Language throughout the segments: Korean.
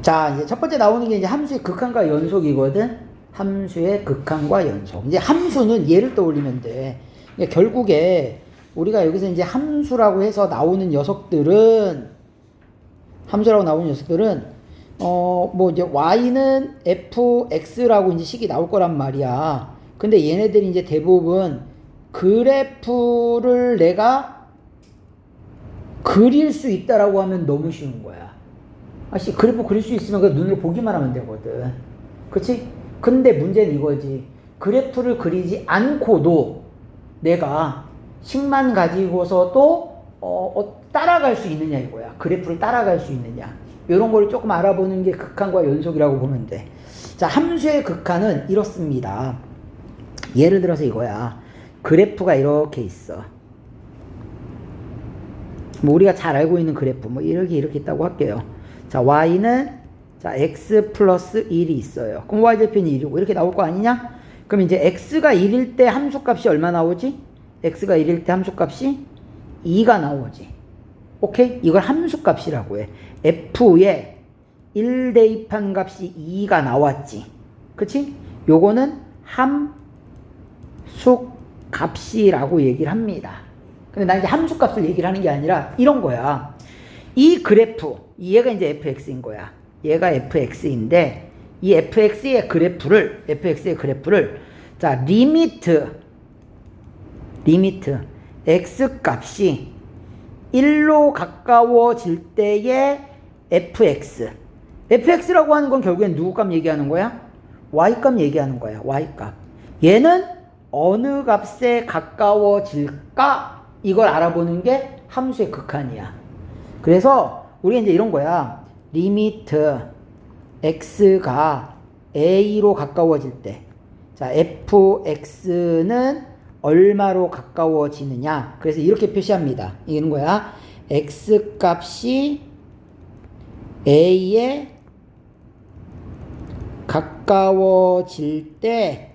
자, 이제 첫 번째 나오는 게 이제 함수의 극한과 연속이거든. 함수의 극한과 연속. 이제 함수는 얘를 떠올리면 돼. 그러니까 결국에 우리가 여기서 이제 함수라고 해서 나오는 녀석들은 뭐 이제 y는 fx라고 이제 식이 나올 거란 말이야. 근데 얘네들이 이제 대부분 그래프를 내가 그릴 수 있다라고 하면 너무 쉬운 거야. 아씨, 그래프 그릴 수 있으면 그 눈으로 보기만 하면 되거든. 그치? 근데 문제는 이거지. 그래프를 그리지 않고도 내가 식만 가지고서도 따라갈 수 있느냐 이거야. 그래프를 따라갈 수 있느냐. 이런 걸 조금 알아보는 게 극한과 연속이라고 보면 돼. 자, 함수의 극한은 이렇습니다. 예를 들어서 이거야. 그래프가 이렇게 있어. 뭐 우리가 잘 알고 있는 그래프 뭐 이렇게 있다고 할게요. 자, y는 자 x 플러스 1이 있어요. 그럼 y절편이 1이고 이렇게 나올 거 아니냐? 그럼 이제 x가 1일 때 함수값이 얼마 나오지? x가 1일 때 함수값이 2가 나오지. 오케이? 이걸 함수값이라고 해. f에 1 대입한 값이 2가 나왔지. 그치? 요거는 함수값이라고 얘기를 합니다. 근데 난 이제 함수값을 얘기를 하는 게 아니라 이런 거야. 이 그래프, 얘가 이제 fx인 거야. 얘가 fx인데 이 fx의 그래프를 자, 리미트 x 값이 1로 가까워질 때의 fx라고 하는 건 결국엔 누구 값 얘기하는 거야? y 값 얘기하는 거야. y 값. 얘는 어느 값에 가까워질까? 이걸 알아보는 게 함수의 극한이야. 그래서 우리가 이제 이런 거야. 리미트 x가 a로 가까워질 때, 자, fx는 얼마로 가까워지느냐. 그래서 이렇게 표시합니다. 이런 거야. x 값이 a에 가까워질 때,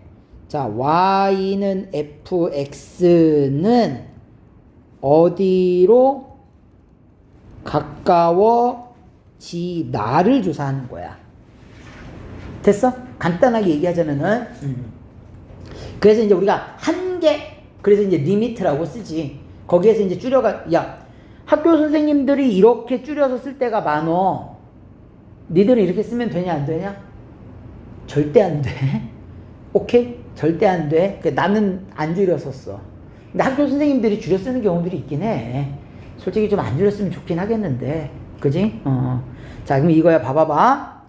자, y는 fx는 어디로 가까워지나를 조사하는 거야. 됐어? 간단하게 얘기하자면은 그래서 이제 우리가 그래서 이제 리미트라고 쓰지. 거기에서 이제 야, 학교 선생님들이 이렇게 줄여서 쓸 때가 많어. 니들은 이렇게 쓰면 되냐 안 되냐? 절대 안 돼. 오케이? 절대 안 돼. 나는 안 줄여서 써. 근데 학교 선생님들이 줄여 쓰는 경우들이 있긴 해. 솔직히 좀 안 줄였으면 좋긴 하겠는데. 그지? 자, 그럼 이거야. 봐봐봐.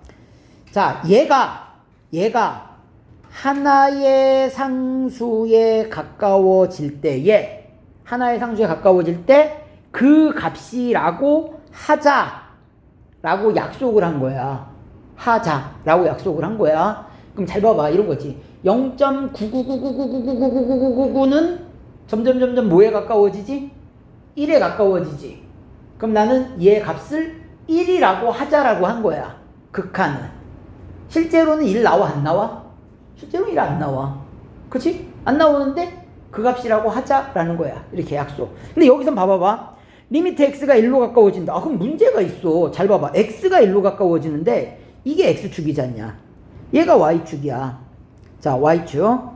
자, 얘가 하나의 상수에 가까워질 때에, 그 값이라고 하자라고 약속을 한 거야. 하자라고 약속을 한 거야. 그럼 잘 봐봐. 이런 거지. 0.9999999999999는 점점 뭐에 가까워지지? 1에 가까워지지. 그럼 나는 얘 값을 1이라고 하자라고 한 거야. 극한은. 실제로는 1 나와 안 나와? 실제로는 1 안 나와. 그치? 안 나오는데 그 값이라고 하자라는 거야. 이렇게 약속. 근데 여기서 봐봐봐. 리미트 x가 1로 가까워진다. 아, 그럼 문제가 있어. 잘 봐봐. x가 1로 가까워지는데 이게 x축이지 않냐. 얘가 y축이야. 자, y축.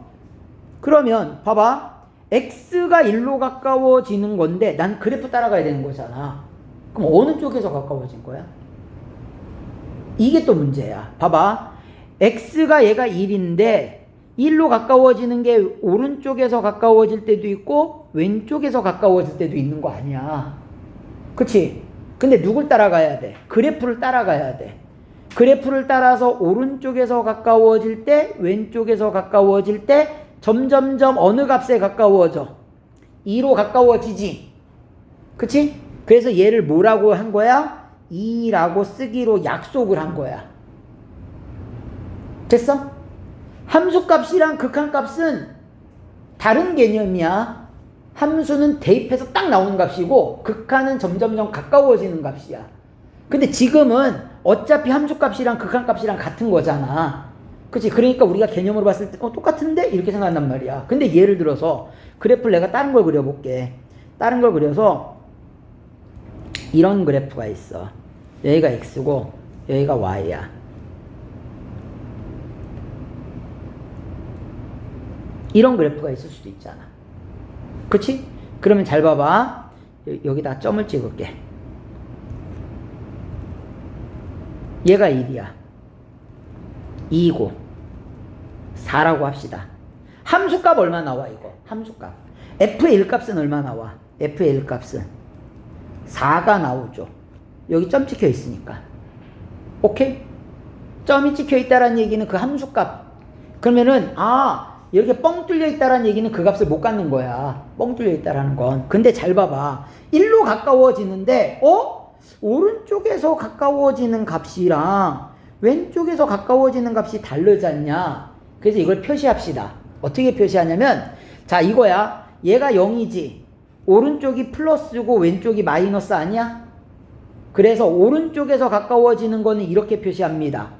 그러면 봐봐. x가 1로 가까워지는 건데 난 그래프 따라가야 되는 거잖아. 그럼 어느 쪽에서 가까워진 거야? 이게 또 문제야. 봐봐. x가 얘가 1인데 1로 가까워지는 게 오른쪽에서 가까워질 때도 있고 왼쪽에서 가까워질 때도 있는 거 아니야. 그치? 근데 누굴 따라가야 돼? 그래프를 따라가야 돼. 그래프를 따라서 오른쪽에서 가까워질 때, 왼쪽에서 가까워질 때 점점점 어느 값에 가까워져? 2로 가까워지지. 그치? 그래서 얘를 뭐라고 한 거야? 2라고 쓰기로 약속을 한 거야. 됐어? 함수값이랑 극한값은 다른 개념이야. 함수는 대입해서 딱 나오는 값이고 극한은 점점점 가까워지는 값이야. 근데 지금은 어차피 함수값이랑 극한값이랑 같은 거잖아. 그치? 그러니까 우리가 개념으로 봤을 때 똑같은데? 이렇게 생각한단 말이야. 근데 예를 들어서 그래프를 내가 다른 걸 그려볼게. 다른 걸 그려서 이런 그래프가 있어. 여기가 x고 여기가 y야. 이런 그래프가 있을 수도 있잖아. 그치? 그러면 잘 봐봐. 여기다 점을 찍을게. 얘가 1이야. 2고 4라고 합시다. 함수값 얼마 나와 이거? 함수값. f의 1값은 얼마 나와? f의 1값은 4가 나오죠. 여기 점 찍혀 있으니까. 오케이? 점이 찍혀 있다라는 얘기는 그 함수값. 그러면은 이렇게 뻥 뚫려 있다라는 얘기는 그 값을 못 갖는 거야. 뻥 뚫려 있다라는 건. 근데 잘 봐봐. 1로 가까워지는데 오른쪽에서 가까워지는 값이랑 왼쪽에서 가까워지는 값이 다르지 않냐. 그래서 이걸 표시합시다. 어떻게 표시하냐면 자 이거야. 얘가 0이지. 오른쪽이 플러스고 왼쪽이 마이너스 아니야? 그래서 오른쪽에서 가까워지는 거는 이렇게 표시합니다.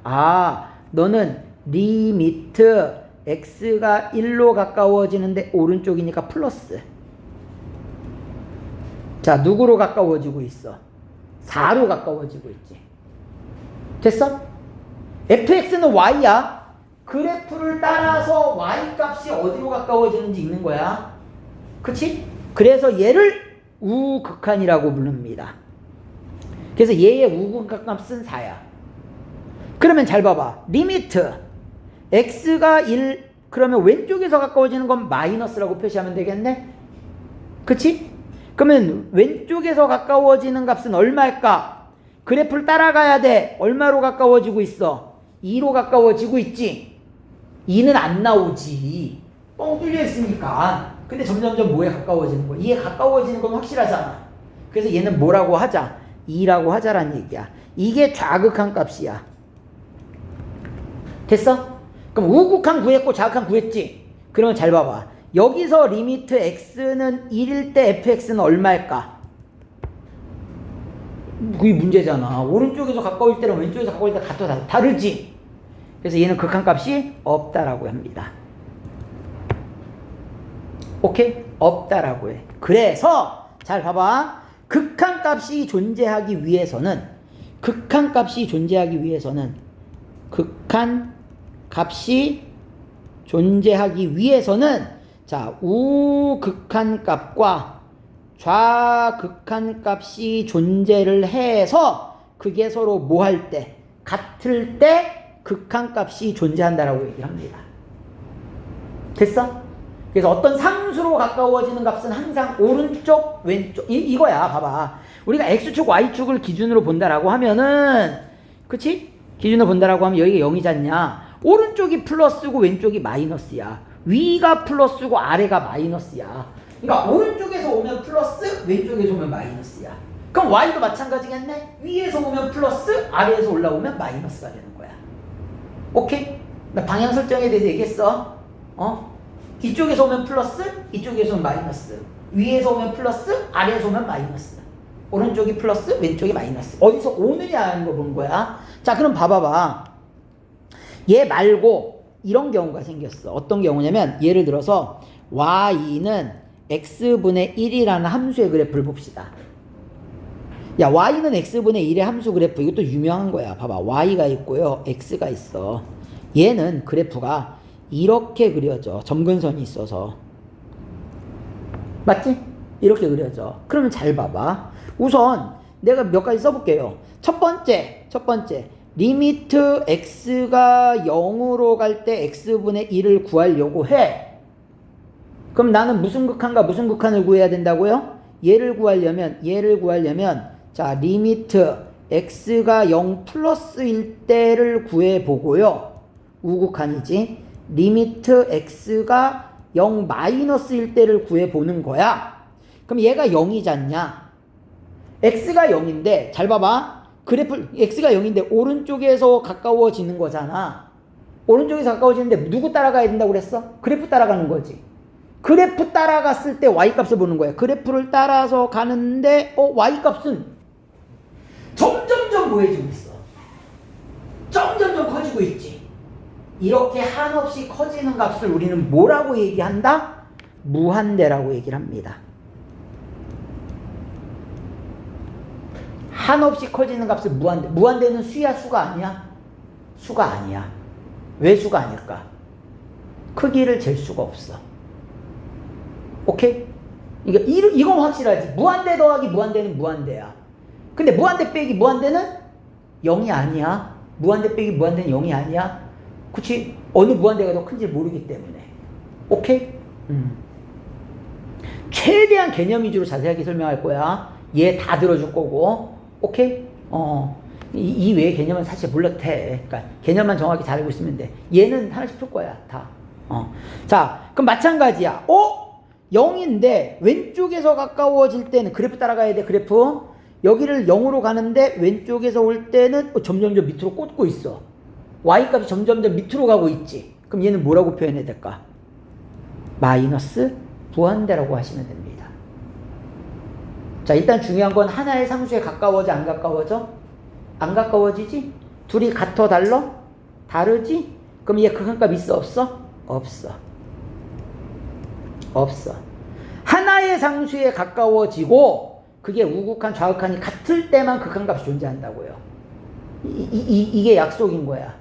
너는 리미트 x가 1로 가까워지는데 오른쪽이니까 플러스. 자, 누구로 가까워지고 있어? 4로 가까워지고 있지. 됐어? fx는 y야. 그래프를 따라서 y 값이 어디로 가까워지는지 읽는 거야. 그치? 그래서 얘를 우극한이라고 부릅니다. 그래서 얘의 우극한 값은 4야. 그러면 잘 봐봐. 리미트 x가 1 그러면 왼쪽에서 가까워지는 건 마이너스라고 표시하면 되겠네. 그치? 그러면 왼쪽에서 가까워지는 값은 얼마일까? 그래프를 따라가야 돼. 얼마로 가까워지고 있어? 2로 가까워지고 있지. 2는 안 나오지. 뻥 뚫려 있으니까. 근데 점점점 뭐에 가까워지는 거야? 2에 가까워지는 건 확실하잖아. 그래서 얘는 뭐라고 하자? 2라고 하자라는 얘기야. 이게 좌극한 값이야. 됐어? 그럼 우극한 구했고 좌극한 구했지? 그러면 잘 봐봐. 여기서 리미트 x는 1일 때 fx는 얼마일까? 그게 문제잖아. 오른쪽에서 가까울 때랑 왼쪽에서 가까울 때 다르지? 그래서 얘는 극한값이 없다라고 합니다. 오케이? 없다라고 해. 그래서 잘 봐봐. 극한값이 존재하기 위해서는 극한값이 존재하기 위해서는 자, 우극한값과 좌극한값이 존재를 해서 그게 서로 뭐 할 때? 같을 때 극한값이 존재한다라고 얘기를 합니다. 됐어? 그래서 어떤 상수로 가까워지는 값은 항상 오른쪽, 왼쪽 이거야. 봐봐. 우리가 x축, y축을 기준으로 본다라고 하면은 그치? 기준으로 본다라고 하면 여기가 0이잖냐. 오른쪽이 플러스고 왼쪽이 마이너스야. 위가 플러스고 아래가 마이너스야. 그러니까 오른쪽에서 오면 플러스, 왼쪽에서 오면 마이너스야. 그럼 y도 마찬가지겠네. 위에서 오면 플러스, 아래에서 올라오면 마이너스가 되는 거야. 오케이? 나 방향 설정에 대해서 얘기했어. 이쪽에서 오면 플러스, 이쪽에서 오면 마이너스. 위에서 오면 플러스, 아래에서 오면 마이너스. 오른쪽이 플러스, 왼쪽이 마이너스. 어디서 오느냐 하는 거 본 거야. 자, 그럼 봐봐봐. 얘 말고 이런 경우가 생겼어. 어떤 경우냐면 예를 들어서 y는 x분의 1이라는 함수의 그래프를 봅시다. 야, y는 x분의 1의 함수 그래프. 이것도 유명한 거야. 봐봐. y가 있고요. x가 있어. 얘는 그래프가 이렇게 그려져. 점근선이 있어서. 맞지? 이렇게 그려져. 그러면 잘 봐봐. 우선 내가 몇 가지 써볼게요. 첫 번째 리미트 x가 0으로 갈 때 x분의 1을 구하려고 해. 그럼 나는 무슨 극한과 무슨 극한을 구해야 된다고요? 얘를 구하려면 자, 리미트 x가 0 플러스일 때를 구해보고요. 우극한이지. 리미트 x가 0 마이너스일 때를 구해보는 거야. 그럼 얘가 0이잖냐. x가 0인데 잘 봐봐. 그래프 x가 0인데 오른쪽에서 가까워지는 거잖아. 오른쪽에서 가까워지는데 누구 따라가야 된다고 그랬어? 그래프 따라가는 거지. 그래프 따라갔을 때 y값을 보는 거야. 그래프를 따라서 가는데 y값은 점점점 뭐해지고 있어. 점점점 커지고 있지. 이렇게 한없이 커지는 값을 우리는 뭐라고 얘기한다? 무한대라고 얘기를 합니다. 한없이 커지는 값은 무한대. 무한대는 수야, 수가 아니야? 수가 아니야. 왜 수가 아닐까? 크기를 잴 수가 없어. 오케이? 이건 확실하지. 무한대 더하기 무한대는 무한대야. 근데 무한대 빼기 무한대는 0이 아니야. 무한대 빼기 무한대는 0이 아니야. 그치? 어느 무한대가 더 큰지 모르기 때문에. 오케이? 최대한 개념 위주로 자세하게 설명할 거야. 얘 다 들어줄 거고. 오케이? 이 외의 개념은 사실 몰라도 돼. 그러니까 개념만 정확히 잘 알고 있으면 돼. 얘는 하나씩 풀 거야. 다. 자, 그럼 마찬가지야. 0인데 왼쪽에서 가까워질 때는 그래프 따라가야 돼. 그래프. 여기를 0으로 가는데 왼쪽에서 올 때는 점점점 밑으로 꽂고 있어. y값이 점점점 밑으로 가고 있지. 그럼 얘는 뭐라고 표현해야 될까? 마이너스 무한대라고 하시면 됩니다. 자, 일단 중요한 건 하나의 상수에 가까워져 안 가까워져? 안 가까워지지? 둘이 같아 달러? 다르지? 그럼 얘 극한값 있어 없어? 없어. 없어. 하나의 상수에 가까워지고 그게 우극한 좌극한이 같을 때만 극한값이 존재한다고요. 이게 약속인 거야.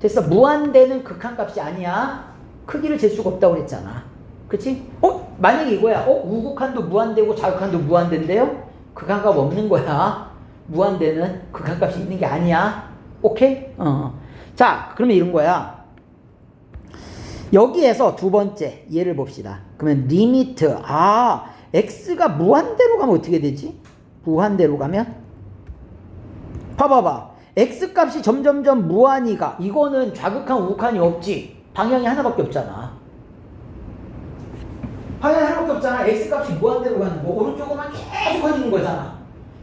됐어. 무한대는 극한값이 아니야. 크기를 잴 수가 없다고 그랬잖아. 그치? 만약에 이거야. 우극한도 무한대고 좌극한도 무한대인데요? 극한값 없는 거야. 무한대는 극한값이 있는 게 아니야. 오케이? 자, 그러면 이런 거야. 여기에서 두 번째 예를 봅시다. 그러면 리미트. x가 무한대로 가면 어떻게 되지? 무한대로 가면? 봐봐봐. x값이 점점점 무한히 가. 이거는 좌극한 우극한이 없지. 방향이 하나밖에 없잖아. 방향이 하나밖에 없잖아. x값이 무한대로 가는 거. 오른쪽으로만 계속 커지는 거잖아.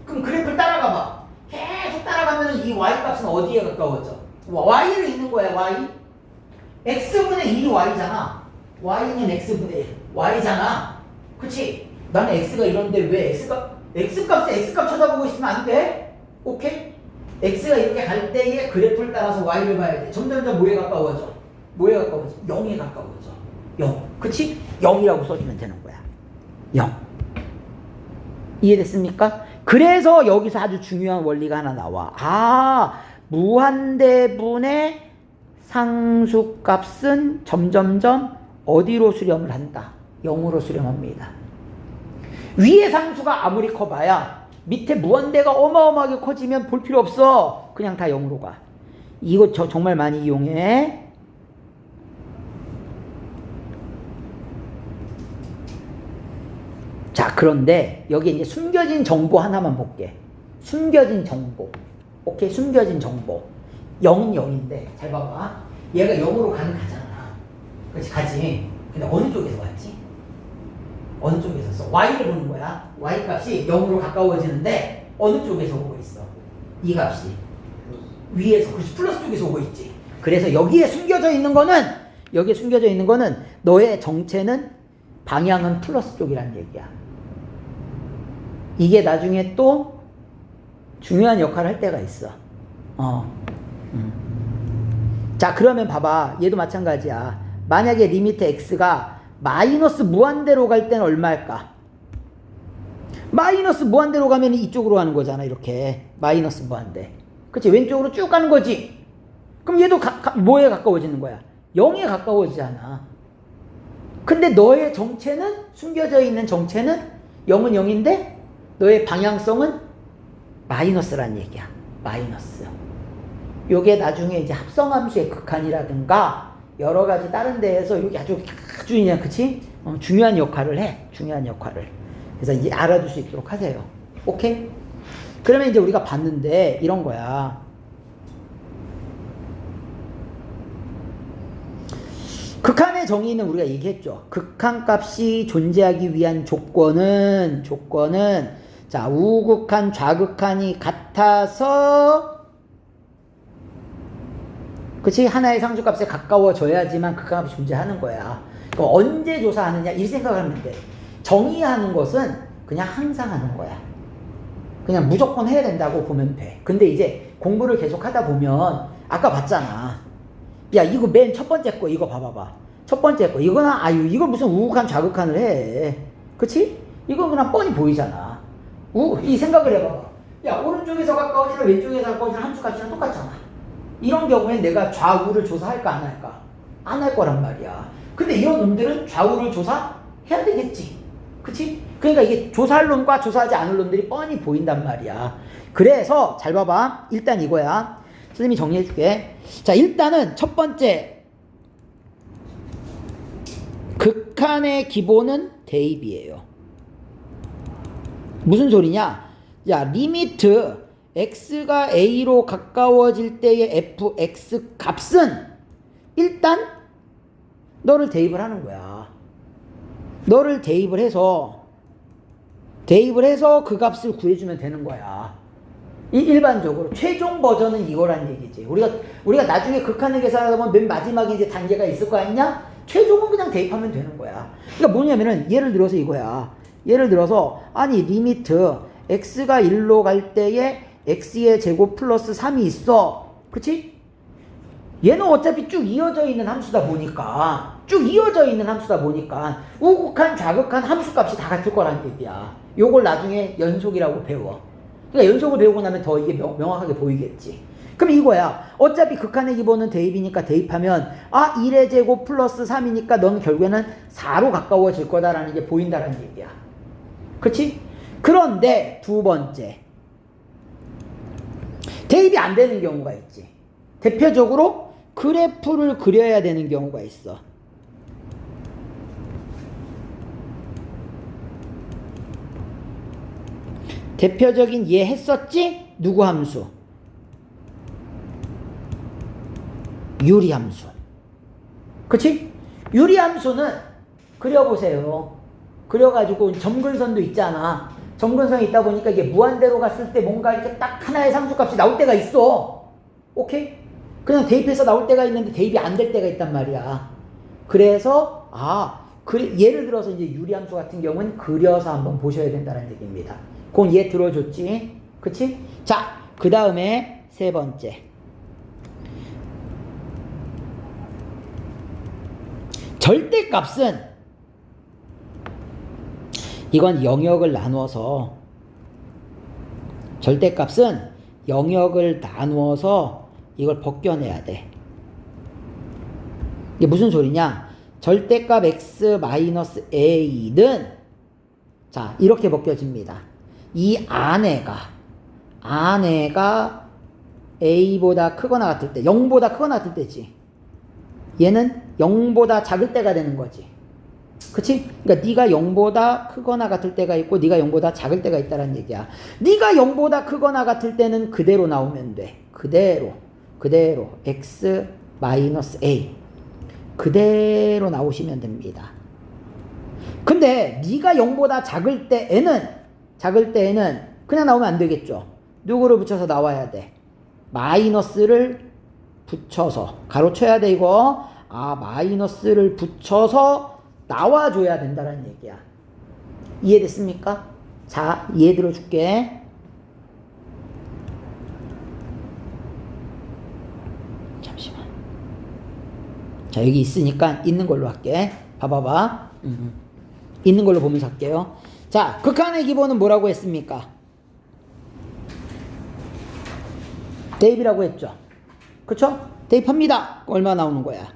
그럼 그래프를 따라가 봐. 계속 따라가면 이 y값은 어디에 가까워져? y를 읽는 거야. y. x분의 1이 y잖아. y는 x분의 1. y잖아. 그치? 나는 x가 이런데 왜 x값에 x값 쳐다보고 있으면 안 돼? 오케이? x가 이렇게 갈 때의 그래프를 따라서 y를 봐야 돼. 점점점 뭐에 가까워져? 뭐에 가까워져? 0에 가까워져. 0. 그치? 0이라고 써주면 되는 거야. 0. 이해됐습니까? 그래서 여기서 아주 중요한 원리가 하나 나와. 무한대분의 상수값은 점점점 어디로 수렴을 한다? 0으로 수렴합니다. 위의 상수가 아무리 커봐야 밑에 무한대가 어마어마하게 커지면 볼 필요 없어. 그냥 다 0으로 가. 이거 정말 많이 이용해. 자, 그런데 여기 이제 숨겨진 정보 하나만 볼게. 숨겨진 정보. 오케이? 숨겨진 정보. 0은 0인데 잘 봐봐. 얘가 0으로 가잖아. 그렇지? 가지. 근데 어느 쪽에서 왔지? 어느 쪽에서 써? y를 보는 거야. y 값이 0으로 가까워지는데 어느 쪽에서 오고 있어? 이 값이 위에서, 그렇지? 플러스 쪽에서 오고 있지. 그래서 여기에 숨겨져 있는 거는 너의 정체는 방향은 플러스 쪽이라는 얘기야. 이게 나중에 또 중요한 역할을 할 때가 있어. 자, 그러면 봐봐. 얘도 마찬가지야. 만약에 리미트 x가 마이너스 무한대로 갈 때는 얼마일까? 마이너스 무한대로 가면 이쪽으로 가는 거잖아. 이렇게 마이너스 무한대. 그치? 왼쪽으로 쭉 가는 거지. 그럼 얘도 뭐에 가까워지는 거야? 0에 가까워지잖아. 근데 너의 정체는, 숨겨져 있는 정체는 0은 0인데 너의 방향성은 마이너스란 얘기야. 마이너스. 요게 나중에 이제 합성함수의 극한이라든가 여러 가지 다른 데에서 여기 아주 그냥, 그치? 중요한 역할을 해. 중요한 역할을. 그래서 이제 알아둘 수 있도록 하세요. 오케이? 그러면 이제 우리가 봤는데 이런 거야. 극한의 정의는 우리가 얘기했죠. 극한값이 존재하기 위한 조건은 자, 우극한, 좌극한이 같아서, 그치? 하나의 상수값에 가까워져야지만 극한값이 존재하는 거야. 그럼 언제 조사하느냐? 이 생각을 하면 돼. 정의하는 것은 그냥 항상 하는 거야. 그냥 무조건 해야 된다고 보면 돼. 근데 이제 공부를 계속 하다 보면, 아까 봤잖아. 야, 이거 맨 첫 번째 거, 이거 봐봐봐. 첫 번째 거, 이거는, 이거 무슨 우극한, 좌극한을 해. 그치? 이거 그냥 뻔히 보이잖아. 이 생각을 해봐봐. 야, 오른쪽에서 가까워지는 왼쪽에서 가까워지는 함수 값이랑 똑같잖아. 이런 경우에 내가 좌우를 조사할까 안 할까? 안 할 거란 말이야. 근데 이런 놈들은 좌우를 조사해야 되겠지. 그치? 그러니까 이게 조사할 놈과 조사하지 않을 놈들이 뻔히 보인단 말이야. 그래서 잘 봐봐. 일단 이거야. 선생님이 정리해 줄게. 자, 일단은 첫 번째 극한의 기본은 대입이에요. 무슨 소리냐? 야, 리미트 x가 a로 가까워질 때의 fx 값은 일단 너를 대입을 하는 거야. 너를 대입을 해서 그 값을 구해주면 되는 거야. 일반적으로 최종 버전은 이거란 얘기지. 우리가 나중에 극한을 계산하다 보면 맨 마지막에 이제 단계가 있을 거 아니냐? 최종은 그냥 대입하면 되는 거야. 그러니까 뭐냐면은 예를 들어서 이거야. 예를 들어서 아니 리미트 x가 1로 갈 때에 x의 제곱 플러스 3이 있어. 그치? 얘는 어차피 쭉 이어져 있는 함수다 보니까 우극한 좌극한 함수값이 다 같을 거란 얘기야. 요걸 나중에 연속이라고 배워. 그러니까 연속을 배우고 나면 더 이게 명확하게 보이겠지. 그럼 이거야. 어차피 극한의 기본은 대입이니까 대입하면 1의 제곱 플러스 3이니까 넌 결국에는 4로 가까워질 거다라는 게 보인다라는 얘기야. 그렇지? 그런데 두 번째 대입이 안 되는 경우가 있지. 대표적으로 그래프를 그려야 되는 경우가 있어. 대표적인 얘 했었지? 누구 함수? 유리함수. 그치? 유리함수는 그려보세요. 그려가지고 점근선도 있잖아. 점근선이 있다 보니까 이게 무한대로 갔을 때 뭔가 이렇게 딱 하나의 상수값이 나올 때가 있어. 오케이? 그냥 대입해서 나올 때가 있는데 대입이 안 될 때가 있단 말이야. 그래서 예를 들어서 이제 유리함수 같은 경우는 그려서 한번 보셔야 된다는 얘기입니다. 그건 얘 들어줬지. 그치? 자, 그 다음에 세 번째. 절대값은 이건 영역을 나누어서 이걸 벗겨내야 돼. 이게 무슨 소리냐? 절대값 x 마이너스 a는 자 이렇게 벗겨집니다. 이 안에가 a보다 크거나 같을 때 0보다 크거나 같을 때지. 얘는 0보다 작을 때가 되는 거지. 그치? 그러니까 네가 0보다 크거나 같을 때가 있고 네가 0보다 작을 때가 있다는 얘기야. 네가 0보다 크거나 같을 때는 그대로 나오면 돼. 그대로 x 마이너스 a 그대로 나오시면 됩니다. 근데 네가 0보다 작을 때에는 그냥 나오면 안 되겠죠. 누구를 붙여서 나와야 돼? 마이너스를 붙여서 가로쳐야 돼 이거. 마이너스를 붙여서 나와줘야 된다는 얘기야. 이해됐습니까? 자, 이해 들어줄게. 잠시만. 자, 여기 있으니까 있는 걸로 할게. 봐봐봐. 있는 걸로 보면서 할게요. 자, 극한의 기본은 뭐라고 했습니까? 대입이라고 했죠. 그쵸? 대입합니다. 얼마 나오는 거야?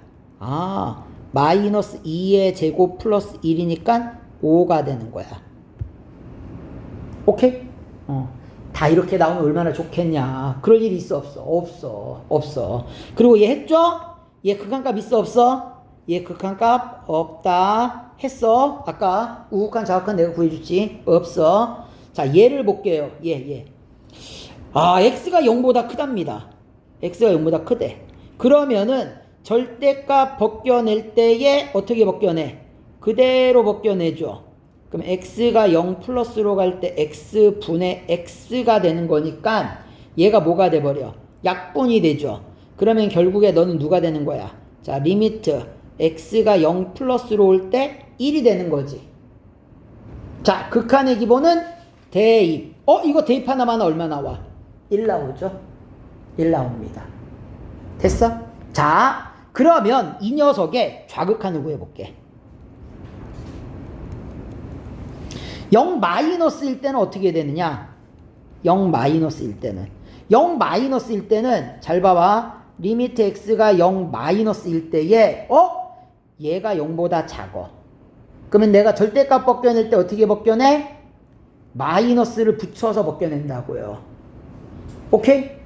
마이너스 2의 제곱 플러스 1이니까 5가 되는 거야. 오케이? 다 이렇게 나오면 얼마나 좋겠냐. 그럴 일이 있어 없어? 없어. 그리고 얘 했죠? 얘 극한값 있어 없어? 얘 극한값 없다 했어. 아까 우극한 좌극한 내가 구해줬지. 없어. 자, 얘를 볼게요. 얘. x가 0보다 크답니다. x가 0보다 크대. 그러면은 절대값 벗겨낼 때에 어떻게 벗겨내? 그대로 벗겨내죠. 그럼 x가 0 플러스로 갈 때 x분의 x가 되는 거니까 얘가 뭐가 돼버려? 약분이 되죠. 그러면 결국에 너는 누가 되는 거야? 자, 리미트 x가 0 플러스로 올 때 1이 되는 거지. 자, 극한의 기본은 대입. 이거 대입 하나만 얼마 나와? 1 나오죠? 1 나옵니다. 됐어? 자, 그러면 이 녀석의 좌극한을 구해볼게. 0 마이너스일 때는 어떻게 되느냐? 0 마이너스일 때는. 0 마이너스일 때는 잘 봐봐. 리미트 x가 0 마이너스일 때에 얘가 0보다 작어. 그러면 내가 절대값 벗겨낼 때 어떻게 벗겨내? 마이너스를 붙여서 벗겨낸다고요. 오케이?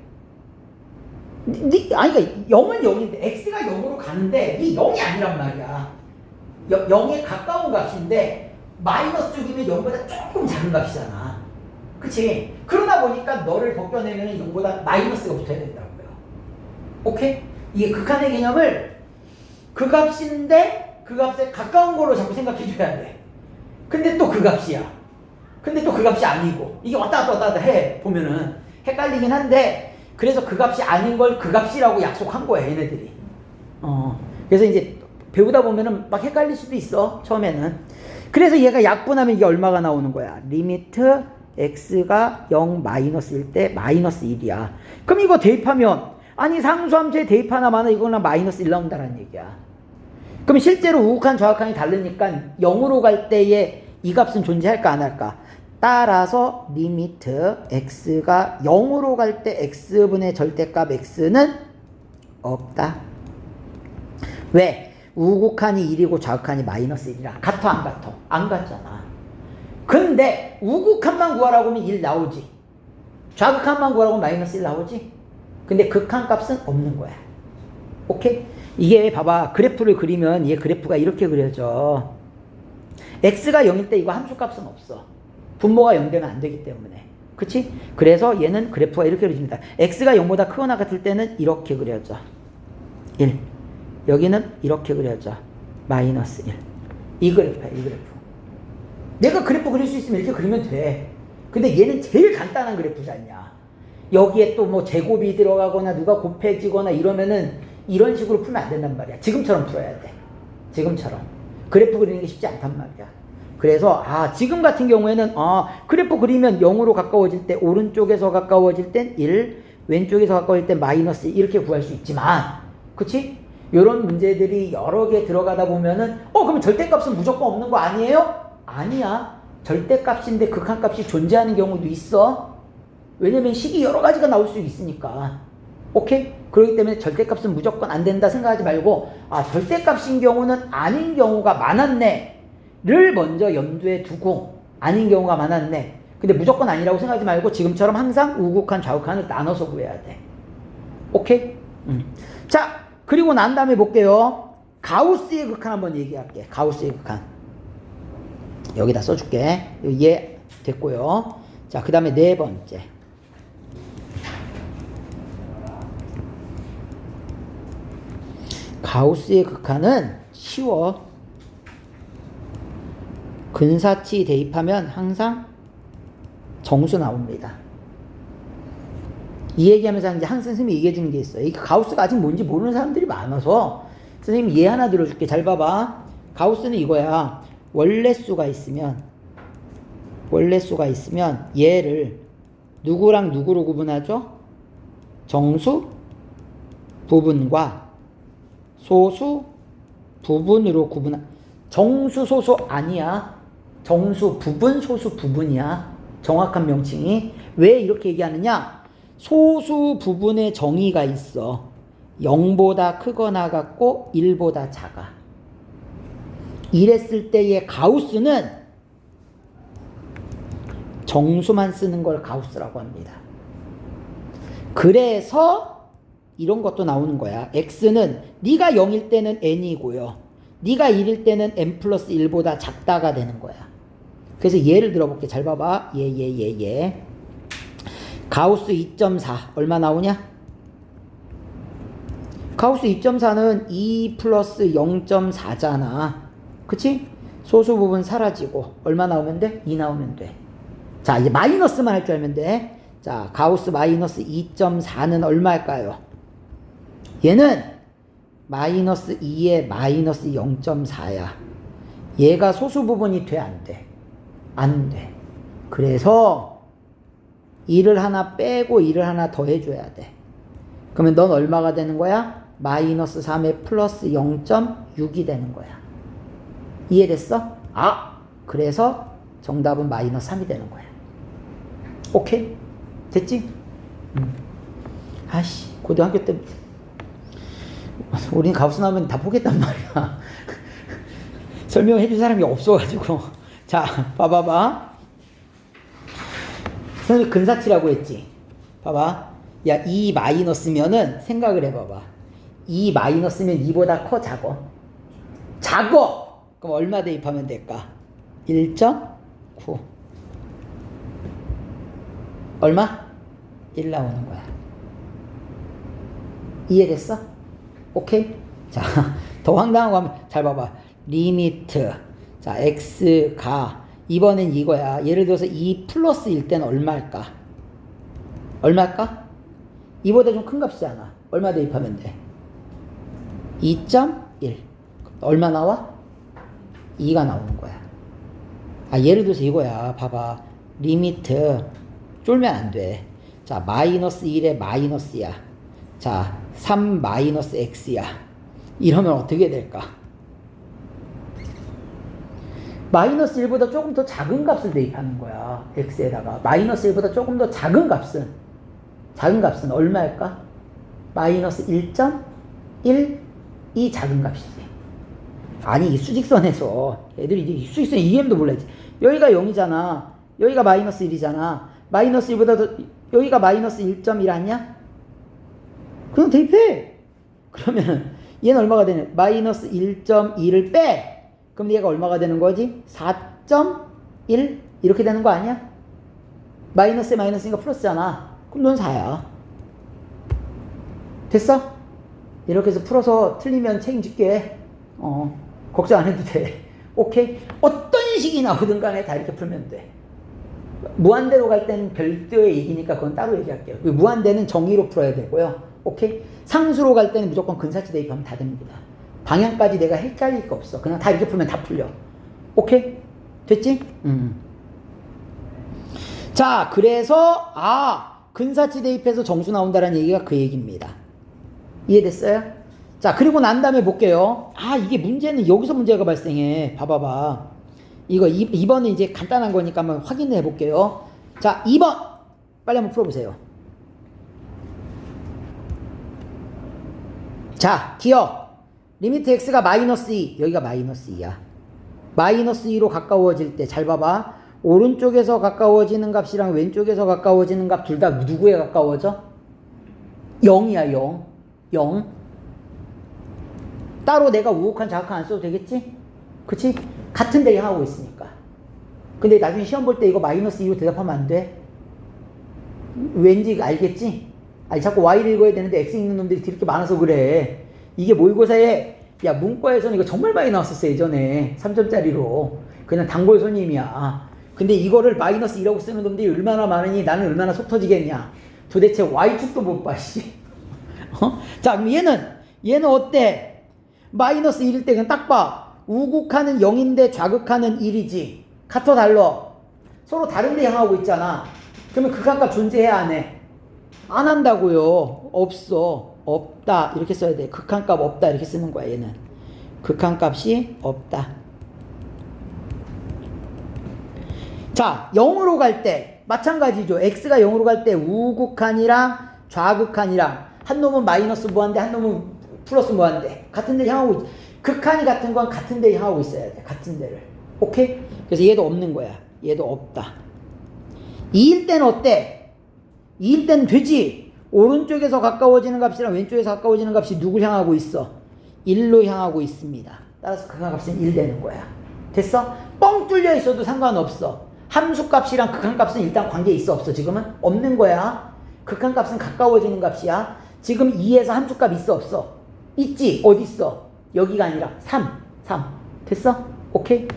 아니, 그러니까 0은 0인데 x가 0으로 가는데 이 0이 아니란 말이야. 0에 가까운 값인데 마이너스 쪽이면 0보다 조금 작은 값이잖아. 그치? 그러다 보니까 너를 벗겨내면 0보다 마이너스가 붙어야 된다고요. 오케이? 이게 극한의 개념을 그 값인데 그 값에 가까운 걸로 자꾸 생각해줘야 돼. 근데 또 그 값이야. 근데 또 그 값이 아니고 이게 왔다 갔다 해 보면은 헷갈리긴 한데 그래서 그 값이 아닌 걸 그 값이라고 약속한 거야 얘네들이. 그래서 이제 배우다 보면은 막 헷갈릴 수도 있어 처음에는. 그래서 얘가 약분하면 이게 얼마가 나오는 거야? 리미트 x가 0 마이너스일 때 마이너스 1이야. 그럼 이거 대입하면 아니 상수함수에 대입 하나 마나 이거랑 마이너스 1 나온다는 얘기야. 그럼 실제로 우극한 좌극한이 다르니까 0으로 갈 때에 이 값은 존재할까 안 할까? 따라서 리미트 x가 0으로 갈 때 x분의 절대값 x는 없다. 왜? 우극한이 1이고 좌극한이 마이너스 1이라. 같아 안 같아? 안 같잖아. 근데 우극한만 구하라고 하면 1 나오지. 좌극한만 구하라고 하면 마이너스 1 나오지. 근데 극한 값은 없는 거야. 오케이? 이게 봐봐. 그래프를 그리면 얘 그래프가 이렇게 그려져. x가 0일 때 이거 함수값은 없어. 분모가 0 되면 안 되기 때문에. 그치? 그래서 얘는 그래프가 이렇게 그려집니다. x가 0보다 크거나 같을 때는 이렇게 그려져. 1. 여기는 이렇게 그려져. 마이너스 1. 이 그래프야, 이 그래프. 내가 그래프 그릴 수 있으면 이렇게 그리면 돼. 근데 얘는 제일 간단한 그래프잖냐. 여기에 또 뭐 제곱이 들어가거나 누가 곱해지거나 이러면은 이런 식으로 풀면 안 된단 말이야. 지금처럼 풀어야 돼. 지금처럼. 그래프 그리는 게 쉽지 않단 말이야. 그래서 지금 같은 경우에는 그래프 그리면 0으로 가까워질 때 오른쪽에서 가까워질 땐 1, 왼쪽에서 가까워질 땐 마이너스 1 이렇게 구할 수 있지만 그치? 이런 문제들이 여러 개 들어가다 보면은 그러면 절대값은 무조건 없는 거 아니에요? 아니야. 절대값인데 극한값이 존재하는 경우도 있어. 왜냐면 식이 여러 가지가 나올 수 있으니까. 오케이? 그렇기 때문에 절대값은 무조건 안 된다 생각하지 말고 절대값인 경우는 아닌 경우가 많았네 를 먼저 염두에 두고 아닌 경우가 많았네. 근데 무조건 아니라고 생각하지 말고 지금처럼 항상 우극한 좌극한을 나눠서 구해야 돼. 오케이? 자, 그리고 난 다음에 볼게요. 가우스의 극한 한번 얘기할게. 가우스의 극한. 여기다 써줄게. 얘 됐고요. 자, 그 다음에 네 번째. 가우스의 극한은 쉬워. 근사치 대입하면 항상 정수 나옵니다. 이 얘기하면서 이제 한 선생님이 얘기해 주는 게 있어요. 이 가우스가 아직 뭔지 모르는 사람들이 많아서 선생님 얘 하나 들어줄게. 잘 봐봐. 가우스는 이거야. 원래수가 있으면 얘를 누구랑 누구로 구분하죠? 정수 부분과 소수 부분으로 정수 소수 아니야. 정수 부분 소수 부분이야. 정확한 명칭이. 왜 이렇게 얘기하느냐? 소수 부분의 정의가 있어. 0보다 크거나 같고 1보다 작아. 이랬을 때의 가우스는 정수만 쓰는 걸 가우스라고 합니다. 그래서 이런 것도 나오는 거야. x는 네가 0일 때는 n이고요. 네가 1일 때는 n 플러스 1보다 작다가 되는 거야. 그래서 예를 들어볼게. 잘 봐봐. 예. 가우스 2.4 얼마 나오냐? 가우스 2.4는 2 플러스 0.4잖아. 그치? 소수 부분 사라지고 얼마 나오면 돼? 2 나오면 돼. 자, 이제 마이너스만 할 줄 알면 돼. 자, 가우스 마이너스 2.4는 얼마일까요? 얘는 마이너스 2에 마이너스 0.4야. 얘가 소수 부분이 돼? 안 돼? 안 돼. 그래서 1을 하나 빼고 1을 하나 더 해줘야 돼. 그러면 넌 얼마가 되는 거야? 마이너스 3에 플러스 0.6이 되는 거야. 이해됐어? 그래서 정답은 마이너스 3이 되는 거야. 오케이? 됐지? 아씨, 고등학교 때 우린 가우스 나오면 다 보겠단 말이야. 설명해 줄 사람이 없어가지고. 자, 봐봐봐. 선생님이 근사치라고 했지. 봐봐. 야, 2 마이너스면은 생각을 해봐봐. 2 마이너스면 2보다 커, 작어? 작어! 그럼 얼마 대입하면 될까? 1.9. 얼마? 1 나오는 거야. 이해됐어? 오케이? 자, 더 황당한 거 하면 잘 봐봐. 리미트. 자, x가 이번엔 이거야. 예를 들어서 2 플러스일 때는 얼마일까? 얼마일까? 2보다 좀 큰 값이잖아. 얼마 대입하면 돼? 2.1. 얼마 나와? 2가 나오는 거야. 아, 예를 들어서 이거야. 봐봐. 리미트 쫄면 안 돼. 자, 마이너스 1에 마이너스야. 자, 3 마이너스 x야. 이러면 어떻게 될까? 마이너스 1보다 조금 더 작은 값을 대입하는 거야. x에다가. 마이너스 1보다 조금 더 작은 값은 얼마일까? 마이너스 1.1 이 작은 값이지. 아니, 이 수직선에서 애들이 이제 수직선 이해도 몰라야지. 여기가 0이잖아. 여기가 마이너스 1이잖아. 마이너스 1보다 더, 여기가 마이너스 1.1 아니야? 그럼 대입해. 그러면 얘는 얼마가 되냐? 마이너스 1.1을 빼. 그럼 얘가 얼마가 되는 거지? 4.1 이렇게 되는 거 아니야? 마이너스에 마이너스니까 플러스잖아. 그럼 넌 4야. 됐어? 이렇게 해서 풀어서 틀리면 책임질게. 걱정 안 해도 돼. 오케이? 어떤 식이 나오든 간에 다 이렇게 풀면 돼. 무한대로 갈 때는 별도의 얘기니까 그건 따로 얘기할게요. 무한대는 정의로 풀어야 되고요. 오케이? 상수로 갈 때는 무조건 근사치 대입하면 다 됩니다. 방향까지 내가 헷갈릴 거 없어. 그냥 다 이렇게 풀면 다 풀려. 오케이? 됐지? 자, 그래서 근사치 대입해서 정수 나온다는 얘기가 그 얘기입니다. 이해됐어요? 자, 그리고 난 다음에 볼게요. 이게 문제는 여기서 문제가 발생해. 봐봐봐. 이거 2번은 이제 간단한 거니까 한번 확인해 볼게요. 자, 2번 빨리 한번 풀어보세요. 자, 기억. 리미트 x가 마이너스 2. 여기가 마이너스 2야. 마이너스 2로 가까워질 때 잘 봐봐. 오른쪽에서 가까워지는 값이랑 왼쪽에서 가까워지는 값 둘 다 누구에 가까워져? 0이야, 0. 0. 따로 내가 우극한 좌극한 안 써도 되겠지? 그치? 같은 데 향하고 있으니까. 근데 나중에 시험 볼 때 이거 마이너스 2로 대답하면 안 돼. 왠지 알겠지? 아니, 자꾸 y를 읽어야 되는데 x 읽는 놈들이 이렇게 많아서 그래. 이게 모의고사에, 야, 문과에서는 이거 정말 많이 나왔었어, 예전에. 3점짜리로. 그냥 단골 손님이야. 근데 이거를 마이너스 2라고 쓰는 놈들이 얼마나 많으니 나는 얼마나 속 터지겠냐. 도대체 y축도 못 봐, 씨. 자, 그럼 얘는 어때? 마이너스 1일 때 그냥 딱 봐. 우극하는 0인데 좌극하는 1이지. 같아 달러. 서로 다른 데 향하고 있잖아. 그러면 극한값 존재해, 안 해? 안 한다고요. 없어. 없다. 이렇게 써야 돼. 극한값 없다. 이렇게 쓰는 거야, 얘는. 극한값이 없다. 자, 0으로 갈 때 마찬가지죠. x가 0으로 갈 때 우극한이랑 좌극한이랑 한 놈은 마이너스 무한대, 한 놈은 플러스 무한대. 같은 데를 향하고 있. 극한이 같은 건 같은 데를 향하고 있어야 돼. 같은 데를. 오케이? 그래서 얘도 없는 거야. 얘도 없다. 2일 때는 어때? 2일 때는 되지. 오른쪽에서 가까워지는 값이랑 왼쪽에서 가까워지는 값이 누굴 향하고 있어? 1로 향하고 있습니다. 따라서 극한값은 1 되는 거야. 됐어? 뻥 뚫려 있어도 상관없어. 함수값이랑 극한값은 일단 관계 있어, 없어? 지금은? 없는 거야. 극한값은 가까워지는 값이야. 지금 2에서 함수값 있어, 없어? 있지? 어디 있어? 여기가 아니라 3. 됐어? 오케이?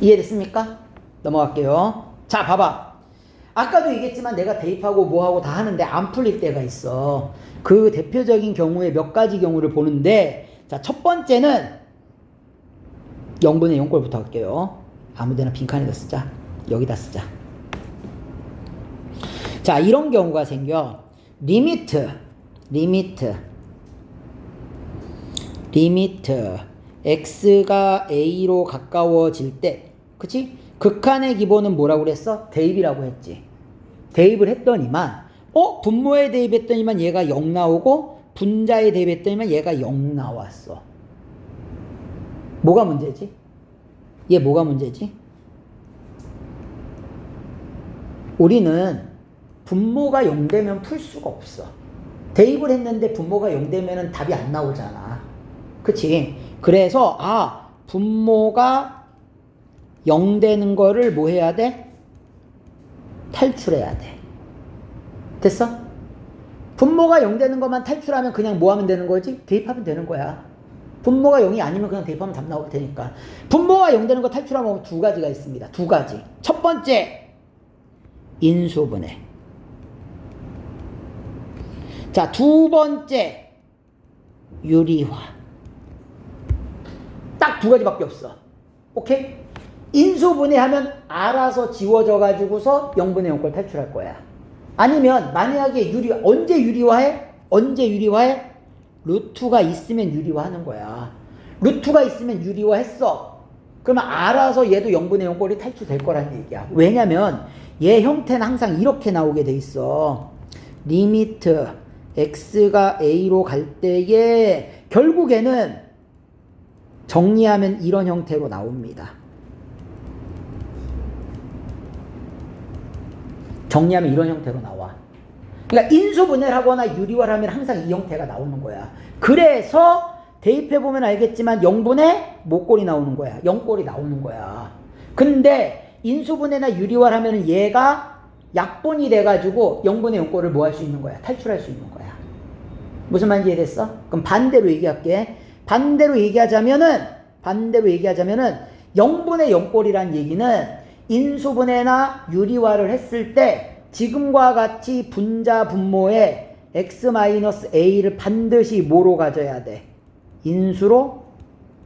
이해됐습니까? 넘어갈게요. 자, 봐봐. 아까도 얘기했지만 내가 대입하고 뭐하고 다 하는데 안 풀릴 때가 있어. 그 대표적인 경우에 몇 가지 경우를 보는데, 자, 첫 번째는 0분의 0꼴부터 할게요. 아무데나 빈칸에다 쓰자. 여기다 쓰자. 자, 이런 경우가 생겨. 리미트 x가 a로 가까워질 때, 그치? 극한의 기본은 뭐라고 그랬어? 대입이라고 했지. 대입을 했더니만 분모에 대입했더니만 얘가 0 나오고 분자에 대입했더니만 얘가 0 나왔어. 뭐가 문제지? 얘 뭐가 문제지? 우리는 분모가 0 되면 풀 수가 없어. 대입을 했는데 분모가 0 되면 답이 안 나오잖아. 그치? 그래서 분모가 0 되는 거를 뭐 해야 돼? 탈출해야 돼. 됐어? 분모가 0 되는 것만 탈출하면 그냥 뭐 하면 되는 거지? 대입하면 되는 거야. 분모가 0이 아니면 그냥 대입하면 답 나올 테니까. 분모가 0 되는 거 탈출하면 두 가지가 있습니다. 두 가지. 첫 번째, 인수분해. 자, 두 번째, 유리화. 딱 두 가지밖에 없어. 오케이? 인수분해하면 알아서 지워져 가지고서 0분의 0꼴 탈출할 거야. 아니면 만약에 언제 유리화해? 언제 유리화해? 루트가 있으면 유리화하는 거야. 루트가 있으면 유리화했어. 그러면 알아서 얘도 0분의 0꼴이 탈출될 거란 얘기야. 왜냐면 얘 형태는 항상 이렇게 나오게 돼 있어. 리미트 x가 a로 갈 때에 결국에는 정리하면 이런 형태로 나옵니다. 정리하면 이런 형태로 나와. 그러니까 인수분해를 하거나 유리화를 하면 항상 이 형태가 나오는 거야. 그래서 대입해보면 알겠지만 0분의 뭐꼴이 나오는 거야. 0꼴이 나오는 거야. 근데 인수분해나 유리화를 하면 얘가 약분이 돼가지고 0분의 0꼴을 뭐 할 수 있는 거야. 탈출할 수 있는 거야. 무슨 말인지 이해됐어? 그럼 반대로 얘기할게. 반대로 얘기하자면은 0분의 0꼴이란 얘기는 인수분해나 유리화를 했을 때 지금과 같이 분자 분모에 x-a를 반드시 뭐로 가져야 돼? 인수로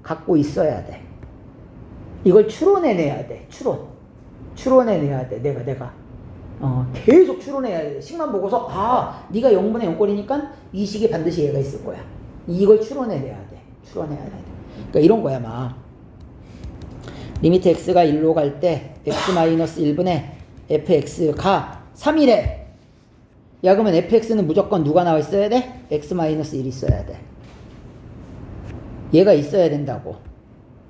갖고 있어야 돼. 이걸 추론해내야 돼. 추론해내야 돼. 내가 계속 추론해야 돼. 식만 보고서 네가 0분의 0꼴이니까 이 식에 반드시 얘가 있을 거야. 이걸 추론해내야 돼. 그러니까 이런 거야 막. 리미트 x가 1로 갈 때 x-1분의 fx가 3이래. 야 그러면 fx는 무조건 누가 나와 있어야 돼? x-1 있어야 돼. 얘가 있어야 된다고.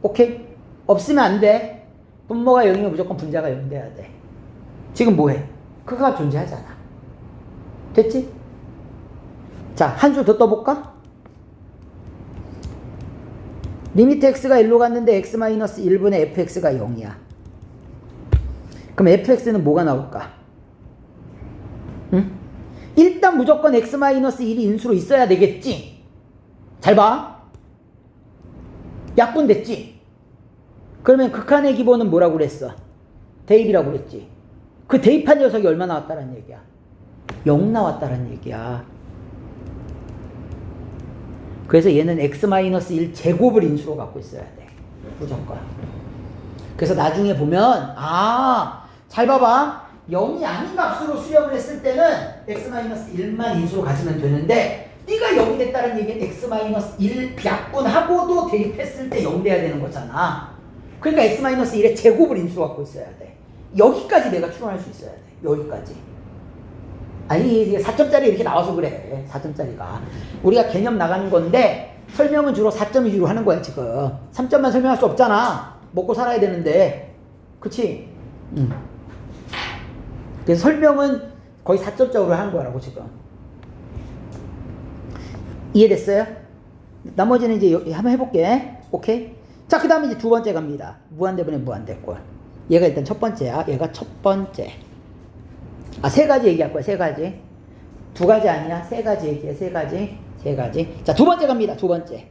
오케이? 없으면 안 돼. 분모가 0이면 무조건 분자가 0 돼야 돼. 지금 뭐해? 그가 존재하잖아. 됐지? 자, 한 줄 더 떠볼까? 리미트 x가 1로 갔는데 x-1분의 fx가 0이야. 그럼 fx는 뭐가 나올까? 응? 일단 무조건 x-1이 인수로 있어야 되겠지? 잘 봐. 약분됐지? 그러면 극한의 기본은 뭐라고 그랬어? 대입이라고 그랬지? 그 대입한 녀석이 얼마 나왔다는 얘기야? 0 나왔다는 얘기야. 그래서 얘는 x-1 제곱을 인수로 갖고 있어야 돼. 무조건. 그래서 나중에 보면 잘 봐봐. 0이 아닌 값으로 수렴을 했을 때는 x-1만 인수로 가지면 되는데 네가 0이 됐다는 얘기는 x-1 약분하고도 대입했을 때 0 돼야 되는 거잖아. 그러니까 x-1의 제곱을 인수로 갖고 있어야 돼. 여기까지 내가 추론할 수 있어야 돼. 여기까지. 아니 4점짜리 이렇게 나와서 그래. 4점짜리가 우리가 개념 나가는 건데 설명은 주로 4점 위주로 하는 거야 지금. 3점만 설명할 수 없잖아. 먹고 살아야 되는데. 그치? 그래서 설명은 거의 4점짜리로 하는 거라고 지금. 이해됐어요? 나머지는 이제 한번 해볼게. 오케이? 자, 그 다음에 이제 두 번째 갑니다. 무한대분의 무한대꼴. 얘가 일단 첫 번째야. 얘가 첫 번째. 세 가지 얘기할 거야. 세 가지. 두 가지 아니야. 세 가지 얘기해. 세 가지. 자, 두 번째 갑니다. 두 번째.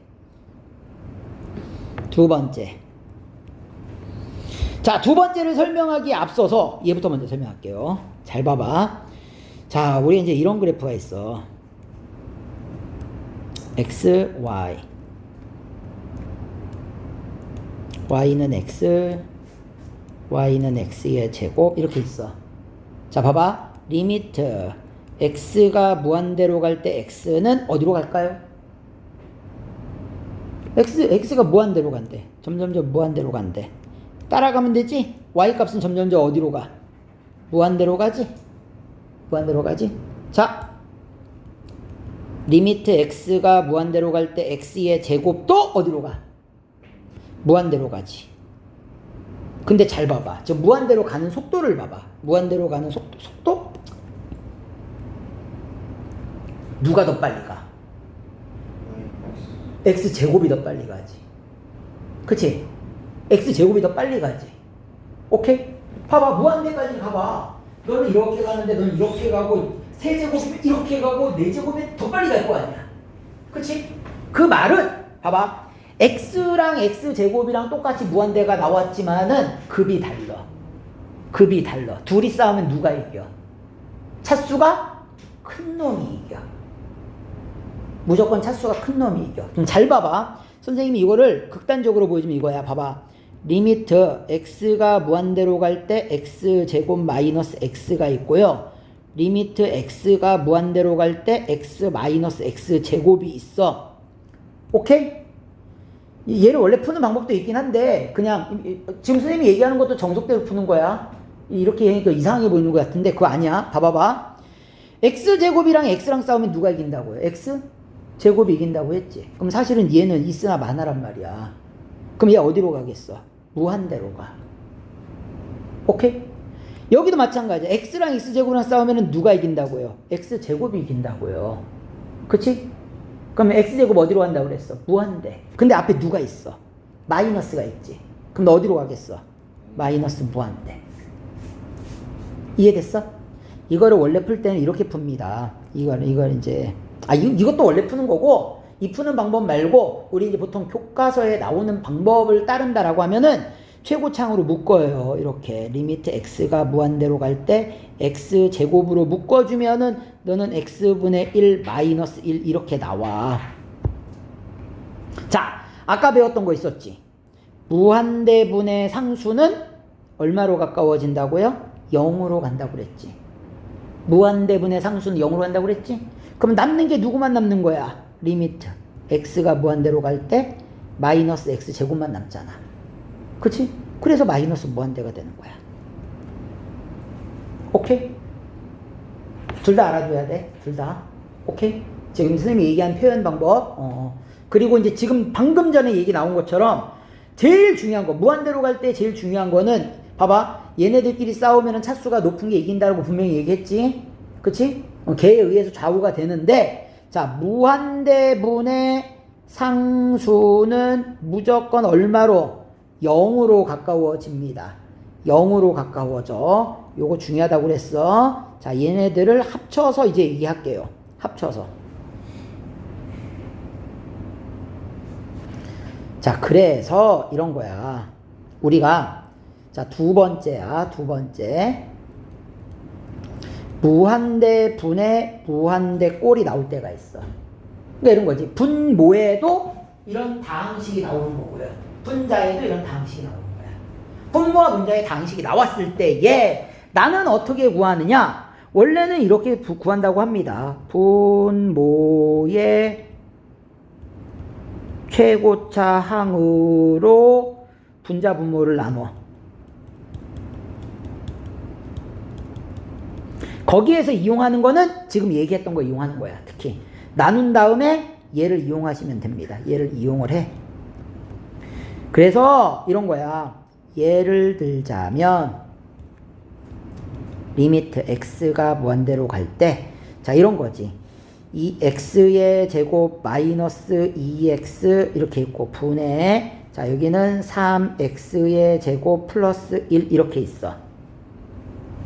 자, 두 번째를 설명하기에 앞서서 얘부터 먼저 설명할게요. 잘 봐봐. 자, 우리 이제 이런 그래프가 있어. x, y. y는 x, y는 x의 제곱 이렇게 있어. 자, 봐봐. 리미트 x가 무한대로 갈 때 x는 어디로 갈까요? x가 무한대로 간대. 점점점 무한대로 간대. 따라가면 되지? y 값은 점점점 어디로 가? 무한대로 가지? 무한대로 가지? 자, 리미트 x가 무한대로 갈 때 x의 제곱도 어디로 가? 무한대로 가지. 근데 잘 봐봐. 저 무한대로 가는 속도를 봐봐. 무한대로 가는 속도? 누가 더 빨리 가? x제곱이 더 빨리 가지. 그치? x제곱이 더 빨리 가지. 오케이? 봐봐. 무한대까지 가봐. 너는 이렇게 가는데 너는 이렇게 가고 세제곱이면 이렇게 가고 네제곱이면 더 빨리 갈 거 아니야. 그치? 그 말은 봐봐. x랑 x제곱이랑 똑같이 무한대가 나왔지만은 급이 달라. 급이 달라. 둘이 싸우면 누가 이겨? 차수가 큰 놈이 이겨. 무조건 차수가 큰 놈이 이겨. 그럼 잘 봐봐. 선생님이 이거를 극단적으로 보여주면 이거야. 봐봐. 리미트 x가 무한대로 갈 때 x제곱 마이너스 x가 있고요. 리미트 x가 무한대로 갈 때 x 마이너스 x제곱이 있어. 오케이? 얘를 원래 푸는 방법도 있긴 한데 그냥 지금 선생님이 얘기하는 것도 정석대로 푸는 거야. 이렇게 하니까 이상하게 보이는 것 같은데 그거 아니야. 봐봐봐. x제곱이랑 x랑 싸우면 누가 이긴다고요? x제곱이 이긴다고 했지. 그럼 사실은 얘는 있으나 마나란 말이야. 그럼 얘 어디로 가겠어? 무한대로 가. 오케이? 여기도 마찬가지야. x랑 x제곱이랑 싸우면 누가 이긴다고요? x제곱이 이긴다고요. 그치? 그럼 x제곱 어디로 간다고 그랬어? 무한대. 근데 앞에 누가 있어? 마이너스가 있지. 그럼 너 어디로 가겠어? 마이너스 무한대. 이해됐어? 이거를 원래 풀 때는 이렇게 풉니다. 이걸 이제 이것도 원래 푸는 거고 이 푸는 방법 말고 우리 이제 보통 교과서에 나오는 방법을 따른다라고 하면은 최고창으로 묶어요. 이렇게 리미트 x가 무한대로 갈 때 x제곱으로 묶어주면은 너는 x분의 1 마이너스 1 이렇게 나와. 자, 아까 배웠던 거 있었지. 무한대분의 상수는 얼마로 가까워진다고요? 0으로 간다고 그랬지. 무한대분의 상수는 0으로 간다고 그랬지. 그럼 남는 게 누구만 남는 거야? 리미트 x가 무한대로 갈 때 마이너스 x제곱만 남잖아. 그치? 그래서 마이너스 무한대가 되는 거야. 오케이? 둘 다 알아둬야 돼. 둘 다. 오케이? 지금 선생님이 얘기한 표현 방법. 그리고 이제 지금 방금 전에 얘기 나온 것처럼 제일 중요한 거, 무한대로 갈 때 제일 중요한 거는 봐봐. 얘네들끼리 싸우면 차수가 높은 게 이긴다고 분명히 얘기했지. 그치? 걔에 의해서 좌우가 되는데 자, 무한대분의 상수는 무조건 얼마로? 0으로 가까워집니다. 0으로 가까워져. 요거 중요하다고 그랬어. 자, 얘네들을 합쳐서 이제 얘기할게요. 합쳐서. 자, 그래서 이런 거야. 우리가 자, 두 번째야. 두 번째. 무한대 분의 무한대 꼴이 나올 때가 있어. 그러니까 이런 거지. 분모에도 이런 다항식이 나오는 거고요. 분자에도 이런 다항식이 나오는 거야. 분모와 분자의 다항식이 나왔을 때에 나는 어떻게 구하느냐? 원래는 이렇게 구한다고 합니다. 분모의 최고차 항으로 분자 분모를 나눠. 거기에서 이용하는 거는 지금 얘기했던 거 이용하는 거야. 특히 나눈 다음에 얘를 이용하시면 됩니다. 얘를 이용을 해. 그래서 이런 거야. 예를 들자면 리미트 x가 무한대로 갈 때 자, 이런 거지. 이 x의 제곱 마이너스 2x 이렇게 있고 분의 자, 여기는 3x의 제곱 플러스 1 이렇게 있어.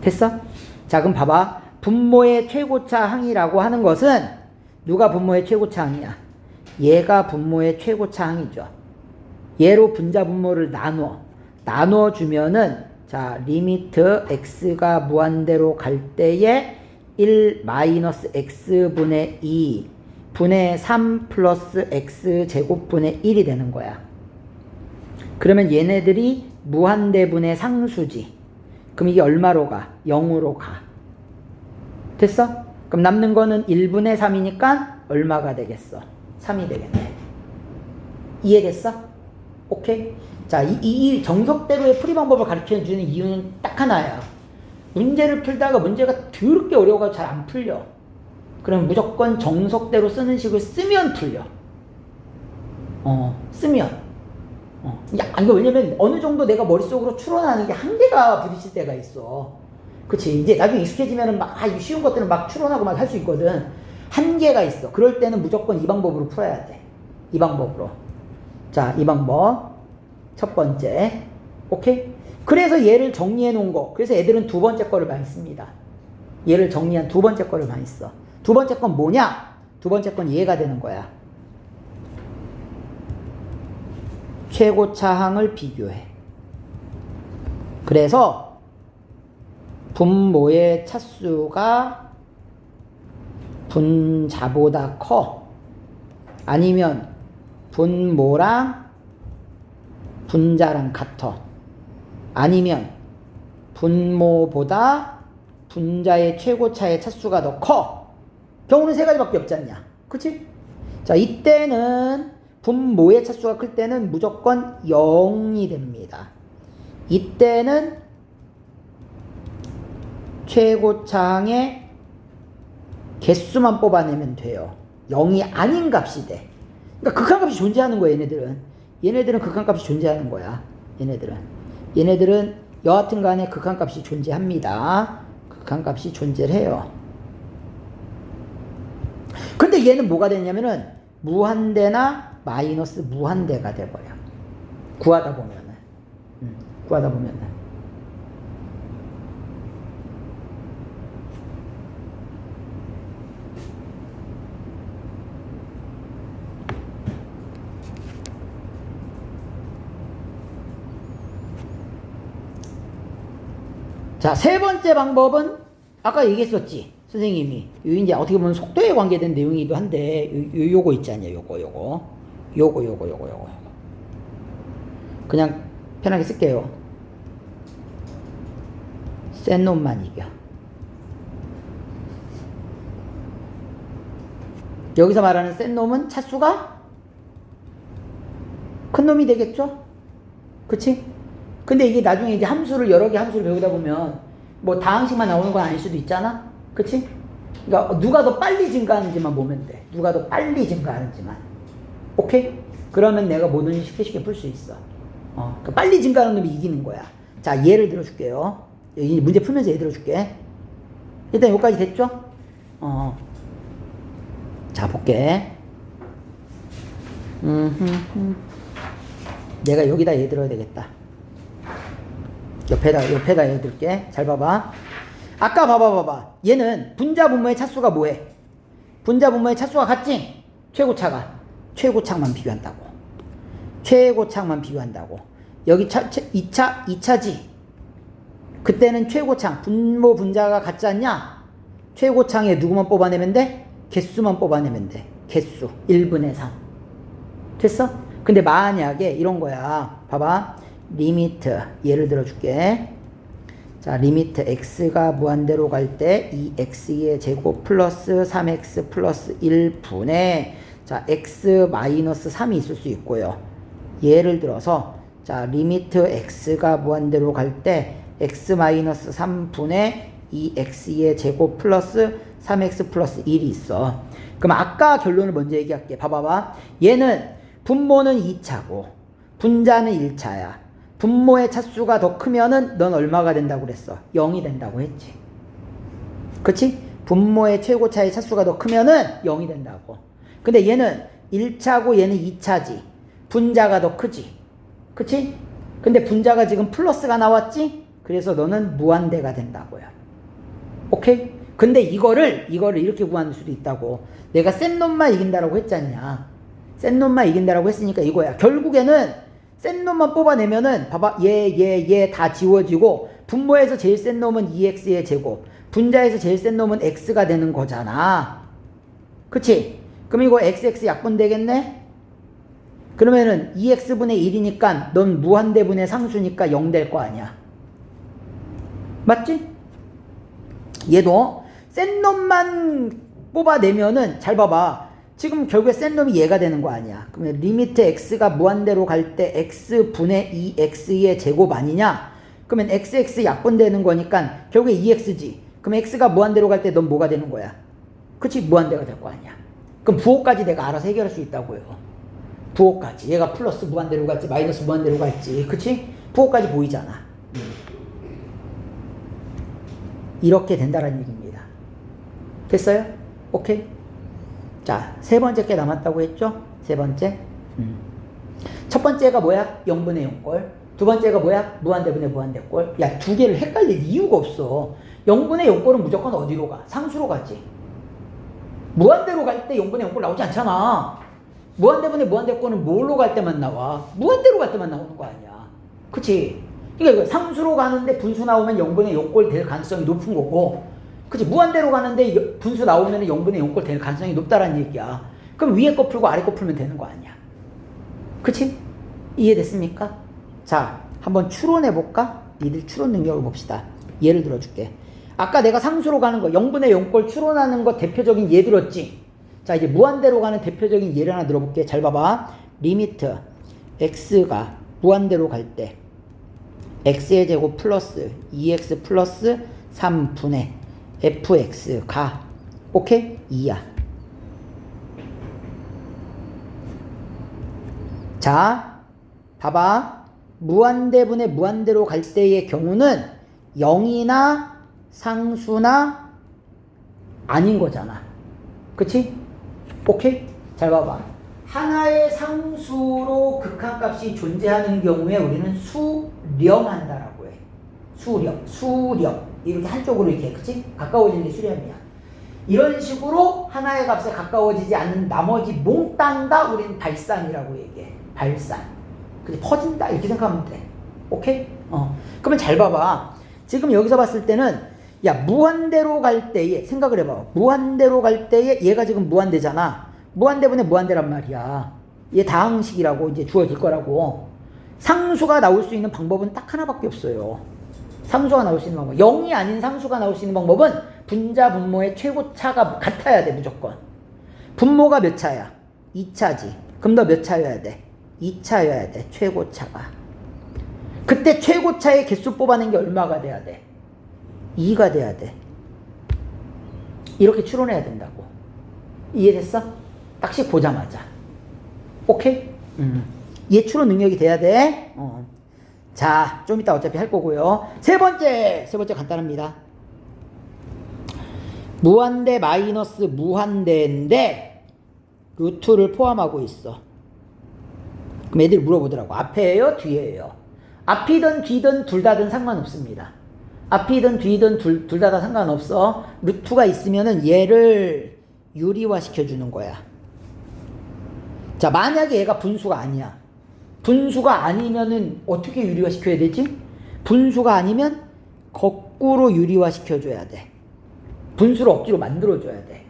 됐어? 자, 그럼 봐봐. 분모의 최고차 항이라고 하는 것은 누가 분모의 최고차 항이야? 얘가 분모의 최고차 항이죠. 얘로 분자 분모를 나눠주면은 자, 리미트 x가 무한대로 갈 때에 1 마이너스 x분의 2 분의 3 플러스 x 제곱분의 1이 되는 거야. 그러면 얘네들이 무한대분의 상수지. 그럼 이게 얼마로 가? 0으로 가. 됐어? 그럼 남는 거는 1분의 3이니까 얼마가 되겠어? 3이 되겠네. 이해됐어? 오케이? 자, 이 정석대로의 풀이 방법을 가르쳐 주는 이유는 딱 하나야. 문제를 풀다가 문제가 더럽게 어려워가지고 잘 안 풀려. 그럼 무조건 정석대로 쓰는 식을 쓰면 풀려. 쓰면. 이거 왜냐면 어느 정도 내가 머릿속으로 추론하는 게 한계가 부딪힐 때가 있어. 그치? 이제 나중에 익숙해지면은 막, 쉬운 것들은 막 추론하고 막 할 수 있거든. 한계가 있어. 그럴 때는 무조건 이 방법으로 풀어야 돼. 이 방법으로. 자, 이 방법. 첫 번째. 오케이? 그래서 얘를 정리해 놓은 거. 그래서 애들은 두 번째 거를 많이 씁니다. 얘를 정리한 두 번째 거를 많이 써. 두 번째 건 뭐냐? 두 번째 건 얘가 되는 거야. 최고차항을 비교해. 그래서 분모의 차수가 분자보다 커. 아니면 분모랑 분자랑 같아. 아니면 분모보다 분자의 최고차의 차수가 더 커. 경우는 세 가지밖에 없지 않냐. 그치? 자, 이때는 분모의 차수가 클 때는 무조건 0이 됩니다. 이때는 최고차항의 개수만 뽑아내면 돼요. 0이 아닌 값이 돼. 그러니까 극한값이 존재하는 거야, 얘네들은 극한값이 존재하는 거야. 얘네들은 여하튼 간에 극한값이 존재합니다. 극한값이 존재를 해요. 근데 얘는 뭐가 되냐면은 무한대나 마이너스 무한대가 돼버려. 구하다 보면은. 자, 세 번째 방법은 아까 얘기했었지, 선생님이. 이제 어떻게 보면 속도에 관계된 내용이기도 한데, 요거 있지 않냐, 요거. 그냥 편하게 쓸게요. 센 놈만 이겨. 여기서 말하는 센 놈은 차수가 큰 놈이 되겠죠? 그치? 근데 이게 나중에 이제 여러 개 함수를 배우다 보면 뭐 다항식만 나오는 건 아닐 수도 있잖아? 그치? 그러니까 누가 더 빨리 증가하는지만 보면 돼. 누가 더 빨리 증가하는지만. 오케이? 그러면 내가 뭐든지 쉽게 풀 수 있어. 그러니까 빨리 증가하는 놈이 이기는 거야. 자, 예를 들어줄게요. 여기 문제 풀면서 예를 들어줄게. 일단 여기까지 됐죠? 자, 볼게. 내가 여기다 예 들어야 되겠다. 옆에다 예 들게. 잘 봐봐. 아까 봐봐. 얘는 분자 분모의 차수가 뭐해? 분자 분모의 차수가 같지? 최고차만 비교한다고. 여기 2차지. 그때는 최고창, 분모 분자가 같지 않냐? 최고창에 누구만 뽑아내면 돼? 개수만 뽑아내면 돼. 개수 1분의 3. 됐어? 근데 만약에 이런 거야. 봐봐. 리미트 예를 들어줄게. 자, 리미트 x가 무한대로 갈 때 2x의 제곱 플러스 3x 플러스 1분의 자, x 마이너스 3이 있을 수 있고요. 예를 들어서 자, 리미트 x가 무한대로 갈 때 x 마이너스 3분의 2x의 제곱 플러스 3x 플러스 1이 있어. 그럼 아까 결론을 먼저 얘기할게. 봐봐봐. 얘는 분모는 2차고 분자는 1차야. 분모의 차수가 더 크면은 넌 얼마가 된다고 그랬어? 0이 된다고 했지. 그치? 분모의 최고차의 차수가 더 크면은 0이 된다고. 근데 얘는 1차고 얘는 2차지. 분자가 더 크지. 그치? 근데 분자가 지금 플러스가 나왔지? 그래서 너는 무한대가 된다고요. 오케이? 근데 이거를 이렇게 구하는 수도 있다고. 내가 센 놈만 이긴다라고 했잖냐. 센 놈만 이긴다라고 했으니까 이거야. 결국에는 센 놈만 뽑아내면은 봐봐. 얘 다 지워지고 분모에서 제일 센 놈은 2x의 제곱, 분자에서 제일 센 놈은 x가 되는 거잖아. 그치? 그럼 이거 xx 약분되겠네? 그러면은 2x분의 1이니까 넌 무한대분의 상수니까 0 될 거 아니야. 맞지? 얘도 센 놈만 뽑아내면은 잘 봐봐. 지금 결국에 센 놈이 얘가 되는 거 아니야. 그러면 리미트 x가 무한대로 갈 때 x분의 2x의 제곱 아니냐? 그러면 XX 약분되는 거니까 결국에 2x지. 그럼 x가 무한대로 갈 때 넌 뭐가 되는 거야? 그치? 무한대가 될 거 아니야. 그럼 부호까지 내가 알아서 해결할 수 있다고요. 부호까지. 얘가 플러스 무한대로 갈지 마이너스 무한대로 갈지. 그치? 부호까지 보이잖아. 이렇게 된다는 얘기입니다. 됐어요? 오케이? 자, 세 번째 게 남았다고 했죠? 세 번째. 첫 번째가 뭐야? 0분의 0꼴. 두 번째가 뭐야? 무한대분의 무한대꼴. 야, 두 개를 헷갈릴 이유가 없어. 0분의 0꼴은 무조건 어디로 가? 상수로 가지. 무한대로 갈 때 0분의 0꼴 나오지 않잖아. 무한대분의 무한대꼴은 뭘로 갈 때만 나와? 무한대로 갈 때만 나오는 거 아니야. 그치? 그러니까 이거 상수로 가는데 분수 나오면 0분의 0꼴 될 가능성이 높은 거고, 그치? 무한대로 가는데 분수 나오면 0분의 0꼴 될 가능성이 높다라는 얘기야. 그럼 위에 거 풀고 아래 거 풀면 되는 거 아니야. 그치? 이해됐습니까? 자, 한번 추론해볼까? 니들 추론 능력을 봅시다. 예를 들어줄게. 아까 내가 상수로 가는 거 0분의 0꼴 추론하는 거 대표적인 예 들었지? 자, 이제 무한대로 가는 대표적인 예를 하나 들어볼게. 잘 봐봐. 리미트 x가 무한대로 갈 때 x의 제곱 플러스 2x 플러스 3분의 fx가 오케이? 2야. 자, 봐봐. 무한대분의 무한대로 갈 때의 경우는 0이나 상수나 아닌 거잖아. 그치? 오케이? 잘 봐봐. 하나의 상수로 극한값이 존재하는 경우에 우리는 수렴한다라고 해. 수렴. 이렇게 한쪽으로 이렇게, 그치? 가까워지는 게 수렴이야. 이런 식으로 하나의 값에 가까워지지 않는 나머지 몽땅 다 우리는 발산이라고 얘기해. 발산. 그치? 퍼진다. 이렇게 생각하면 돼. 오케이? 그러면 잘 봐봐. 지금 여기서 봤을 때는 야, 무한대로 갈 때에 생각을 해봐. 무한대로 갈 때에 얘가 지금 무한대잖아. 무한대분의 무한대란 말이야. 얘 다항식이라고 이제 주어질 거라고. 상수가 나올 수 있는 방법은 딱 하나밖에 없어요. 상수가 나올 수 있는 방법. 0이 아닌 상수가 나올 수 있는 방법은 분자 분모의 최고차가 같아야 돼. 무조건. 분모가 몇 차야? 2차지. 그럼 너 몇 차여야 돼? 2차여야 돼. 최고차가. 그때 최고차의 개수 뽑아낸 게 얼마가 돼야 돼? 2가 돼야 돼. 이렇게 추론해야 된다고. 이해됐어? 딱씩 보자마자. 오케이? 얘 추론 능력이 돼야 돼. 자, 좀 이따 어차피 할 거고요. 세 번째 간단합니다. 무한대 마이너스 무한대인데 루트를 포함하고 있어. 그럼 애들이 물어보더라고. 앞에예요? 뒤에예요? 앞이든 뒤든 둘 다든 상관없습니다. 앞이든 뒤든 둘 다 상관없어. 루트가 있으면은 얘를 유리화 시켜주는 거야. 자, 만약에 얘가 분수가 아니야. 분수가 아니면은 어떻게 유리화 시켜야 되지? 분수가 아니면 거꾸로 유리화 시켜줘야 돼. 분수를 억지로 만들어줘야 돼.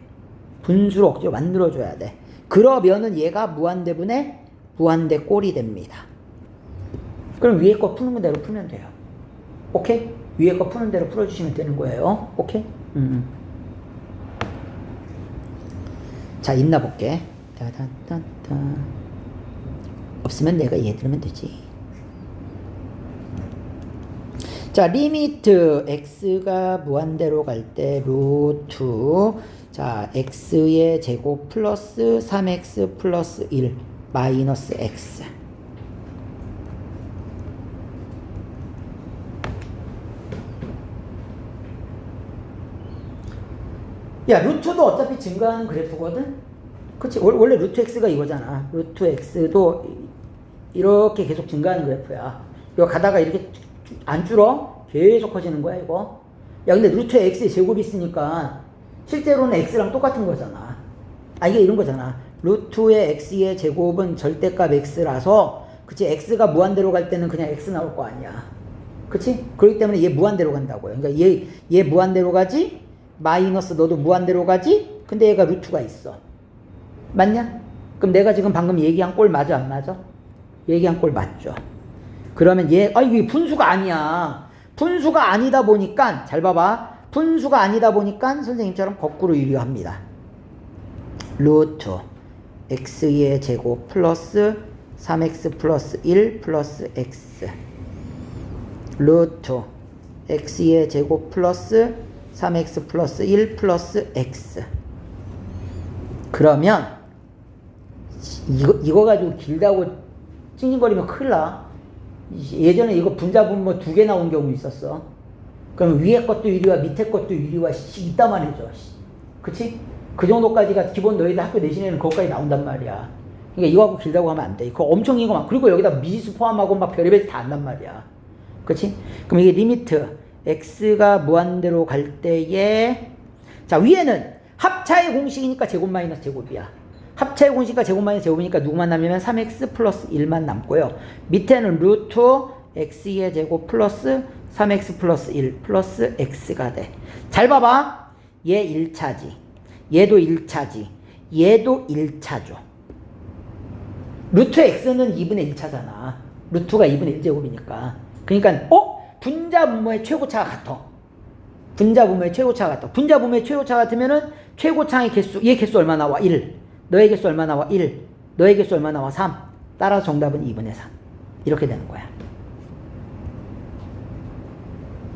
분수를 억지로 만들어줘야 돼. 그러면은 얘가 무한대분의 무한대 꼴이 됩니다. 그럼 위에 거 푸는 대로 풀면 돼요. 오케이? 위에 거 푸는 대로 풀어주시면 되는 거예요. 오케이? 자, 있나 볼게. 따다따따. 없으면 내가 얘 들으면 되지. 자, 리미트 x가 무한대로 갈 때 루트 자, x의 제곱 플러스 3x 플러스 1 마이너스 x. 야, 루트도 어차피 증가하는 그래프거든? 그치? 원래 루트 x가 이거잖아. 루트 x도 이렇게 계속 증가하는 그래프야. 이거 가다가 이렇게 안 줄어? 계속 커지는 거야, 이거. 야, 근데 루트 x의 제곱이 있으니까 실제로는 x랑 똑같은 거잖아. 아, 이게 이런 거잖아. 루트의 x의 제곱은 절대값 x라서, 그치? x가 무한대로 갈 때는 그냥 x 나올 거 아니야. 그치? 그렇기 때문에 얘 무한대로 간다고요. 그러니까 얘 무한대로 가지? 마이너스 너도 무한대로 가지? 근데 얘가 루트가 있어. 맞냐? 그럼 내가 지금 방금 얘기한 꼴 맞아, 안 맞아? 얘기한 꼴 맞죠. 그러면 이게 분수가 아니야. 분수가 아니다 보니까, 잘 봐봐. 분수가 아니다 보니까 선생님처럼 거꾸로 유리합니다. 루트 x의 제곱 플러스 3x 플러스 1 플러스 x. 루트 x의 제곱 플러스 3x 플러스 1 플러스 x. 그러면 이거 가지고 길다고 찡찡거리면 큰일 나. 예전에 이거 분자분모 2개 나온 경우 있었어. 그럼 위에 것도 1위와 밑에 것도 1위와 이따만 해줘. 그치? 그 정도까지가 기본 너희들 학교 내신에는 그것까지 나온단 말이야. 그러니까 이거 하고 길다고 하면 안 돼. 그거 엄청 긴 거만. 그리고 여기다 미지수 포함하고 막 별의별 다 한단 말이야. 그치? 그럼 이게 리미트 x가 무한대로 갈 때에, 자, 위에는 합차의 공식이니까 제곱 마이너스 제곱이야. 합차의 공식과 제곱 마이너스 제곱이니까 누구만 남으면 3x 플러스 1만 남고요. 밑에는 루트 x의 제곱 플러스 3x 플러스 1 플러스 x가 돼. 잘 봐봐. 얘 1차지. 얘도 1차지. 얘도 1차죠. 루트 x는 2분의 1차잖아. 루트가 2분의 1제곱이니까. 그러니까 분자분모의 최고차가 같아. 분자분모의 최고차가 같아. 분자분모의 최고차가 같으면은 최고차의 개수, 얘 개수 얼마 나와? 1. 너의 개수 얼마 나와? 1. 너의 개수 얼마 나와? 3. 따라서 정답은 2분의 3. 이렇게 되는 거야.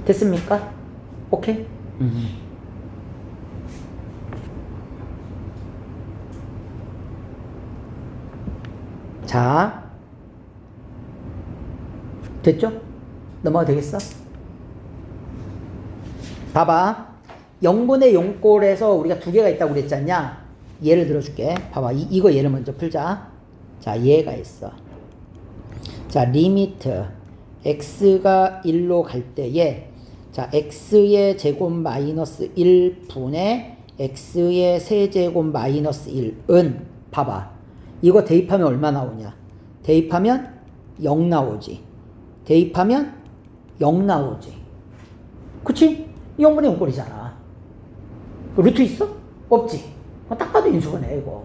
됐습니까? 오케이? 자, 됐죠? 넘어가도 되겠어? 봐봐. 0분의 용꼴에서 우리가 2개가 있다고 그랬지 않냐? 예를 들어줄게. 봐봐. 이거 예를 먼저 풀자. 자, 얘가 있어. 자, 리미트 x가 1로 갈 때에, 자, x의 제곱 마이너스 1분의 x의 세제곱 마이너스 1은, 봐봐. 이거 대입하면 얼마 나오냐? 대입하면 0 나오지. 대입하면 0 나오지. 그치? 0분의 용꼴이잖아. 루트 있어? 없지. 딱 봐도 인수분해, 이거.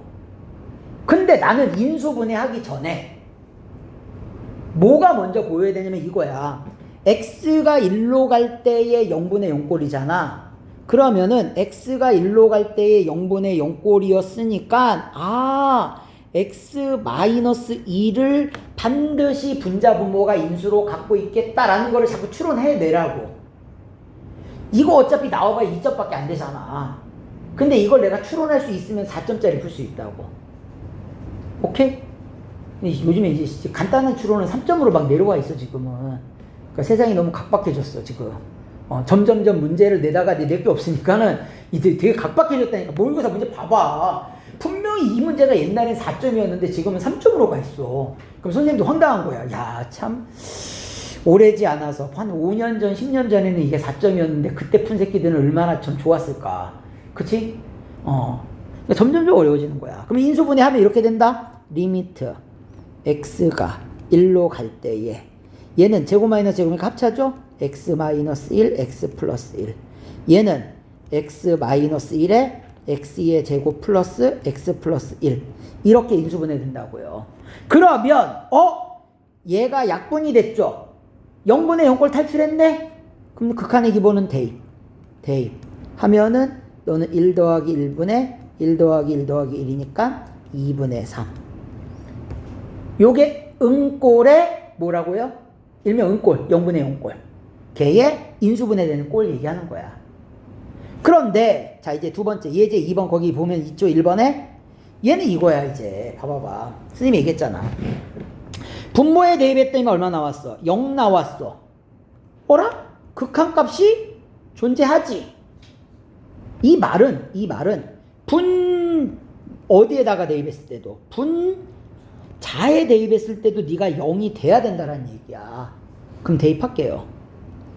근데 나는 인수분해 하기 전에 뭐가 먼저 보여야 되냐면 이거야. x가 1로 갈 때의 0분의 용꼴이잖아. 그러면은 x가 1로 갈 때의 0분의 용꼴이었으니까 x-2를 반드시 분자분모가 인수로 갖고 있겠다라는 거를 자꾸 추론해내라고. 이거 어차피 나와봐야 2점밖에 안 되잖아. 근데 이걸 내가 추론할 수 있으면 4점짜리 풀 수 있다고. 오케이? 요즘에 이제 간단한 추론은 3점으로 막 내려와 있어, 지금은. 그러니까 세상이 너무 각박해졌어, 지금. 점점점 문제를 내다가 낼 게 없으니까는 이제 되게 각박해졌다니까. 모의고사 문제 봐봐. 분명히 이 문제가 옛날엔 4점이었는데 지금은 3점으로 가 있어. 그럼 선생님도 황당한 거야. 야, 참. 오래지 않아서 한 5년 전, 10년 전에는 이게 4점이었는데 그때 푼 새끼들은 얼마나 좀 좋았을까. 그치? 그러니까 점점 어려워지는 거야. 그럼 인수분해 하면 이렇게 된다. 리미트 x가 1로 갈 때에 얘는 제곱 마이너스 제곱이니까 합차죠? x 마이너스 1, x 플러스 1. 얘는 x 마이너스 1에 x의 제곱 플러스 x 플러스 1. 이렇게 인수분해 된다고요. 그러면 얘가 약분이 됐죠? 0분의 0꼴 탈출했네? 그럼 극한의 기본은 대입. 하면은 너는 1 더하기 1분의 1 더하기 1 더하기 1이니까 2분의 3. 요게 응꼴의 뭐라고요? 일명 응꼴, 0분의 0꼴. 걔의 인수분해되는 꼴 얘기하는 거야. 그런데 자, 이제 두 번째 예제 2번 거기 보면 있죠? 1번에 얘는 이거야. 이제 봐봐봐. 선생님이 얘기했잖아. 분모에 대입했더니 얼마 나왔어? 0 나왔어. 어라? 극한값이 존재하지. 이 말은 분 어디에다가 대입했을 때도 분자에 대입했을 때도 네가 0이 돼야 된다는 얘기야. 그럼 대입할게요.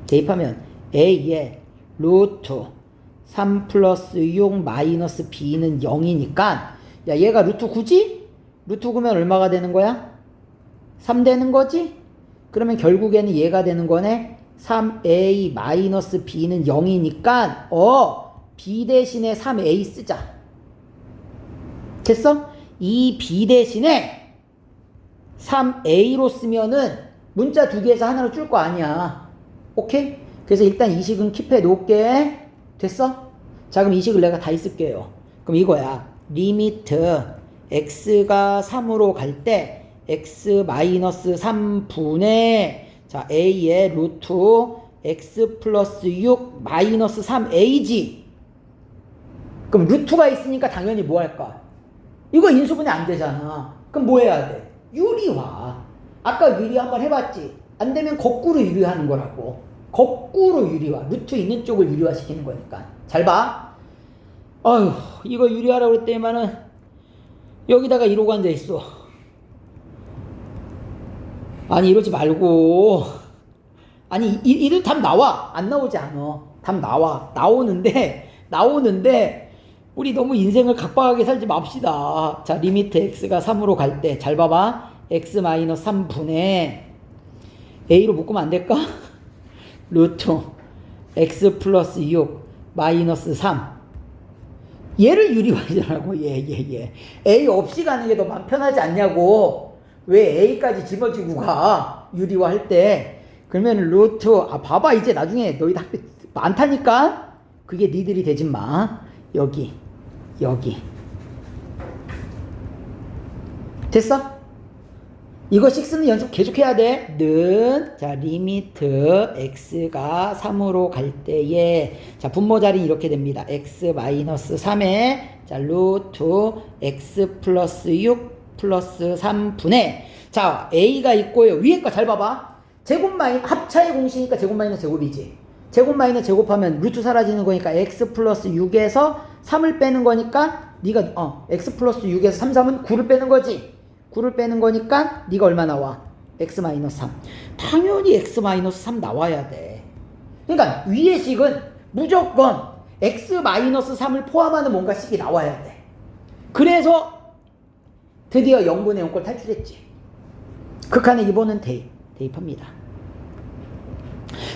대입하면 a에 루트 3 플러스 6 마이너스 b는 0이니까 야, 얘가 루트 9지? 루트 9면 얼마가 되는 거야? 3 되는 거지? 그러면 결국에는 얘가 되는 거네. 3a 마이너스 b는 0이니까 b 대신에 3a 쓰자. 됐어? 이 b 대신에 3a로 쓰면은 문자 두 개에서 하나로 줄 거 아니야. 오케이? 그래서 일단 이 식은 킵해 놓을게. 됐어? 자, 그럼 이 식을 내가 다 있을게요. 그럼 이거야. 리미트 x가 3으로 갈 때 x 마이너스 3분의 자, a의 루트 x 플러스 6 마이너스 3a지. 그럼 루트가 있으니까 당연히 뭐 할까? 이거 인수분해 안 되잖아. 그럼 뭐 해야 돼? 유리화. 아까 유리화 한번 해봤지? 안 되면 거꾸로 유리화하는 거라고. 거꾸로 유리화. 루트 있는 쪽을 유리화 시키는 거니까. 잘 봐. 아휴, 이거 유리화라고 그랬더니만은 여기다가 1호가 앉아있어. 아니, 이러지 말고. 아니, 이들 답 나와. 안 나오지 않아. 답 나와. 나오는데, 우리 너무 인생을 각박하게 살지 맙시다. 자, 리미트 x가 3으로 갈 때, 잘 봐봐. x-3분의 a로 묶으면 안 될까? 루트 x 플러스 6 마이너스 3. 얘를 유리화하자라고. 얘. a 없이 가는 게 더 마음 편하지 않냐고. 왜 a까지 집어주고 가? 유리화할 때. 그러면 루트, 봐봐. 이제 나중에 너희 학교 많다니까? 그게 니들이 되지 마. 여기. 됐어? 이거 6는 연습 계속 해야 돼. 자, 리미트 x가 3으로 갈 때에, 자, 분모 자리는 이렇게 됩니다. x-3에, 자, 루트 x 플러스 6 플러스 3분의, 자, a가 있고요. 위에 거 잘 봐봐. 제곱 합차의 공식이니까 제곱 마이너스 제곱이지. 제곱 마이너스 제곱하면 루트 사라지는 거니까 x 플러스 6에서 3을 빼는 거니까 네가 x 플러스 6에서 3은 9를 빼는 거지. 9를 빼는 거니까 네가 얼마 나와? x-3. 당연히 x-3 나와야 돼. 그러니까 위의 식은 무조건 x-3을 포함하는 뭔가 식이 나와야 돼. 그래서 드디어 0분의 0꼴 탈출했지. 극한의 기본은 대입합니다.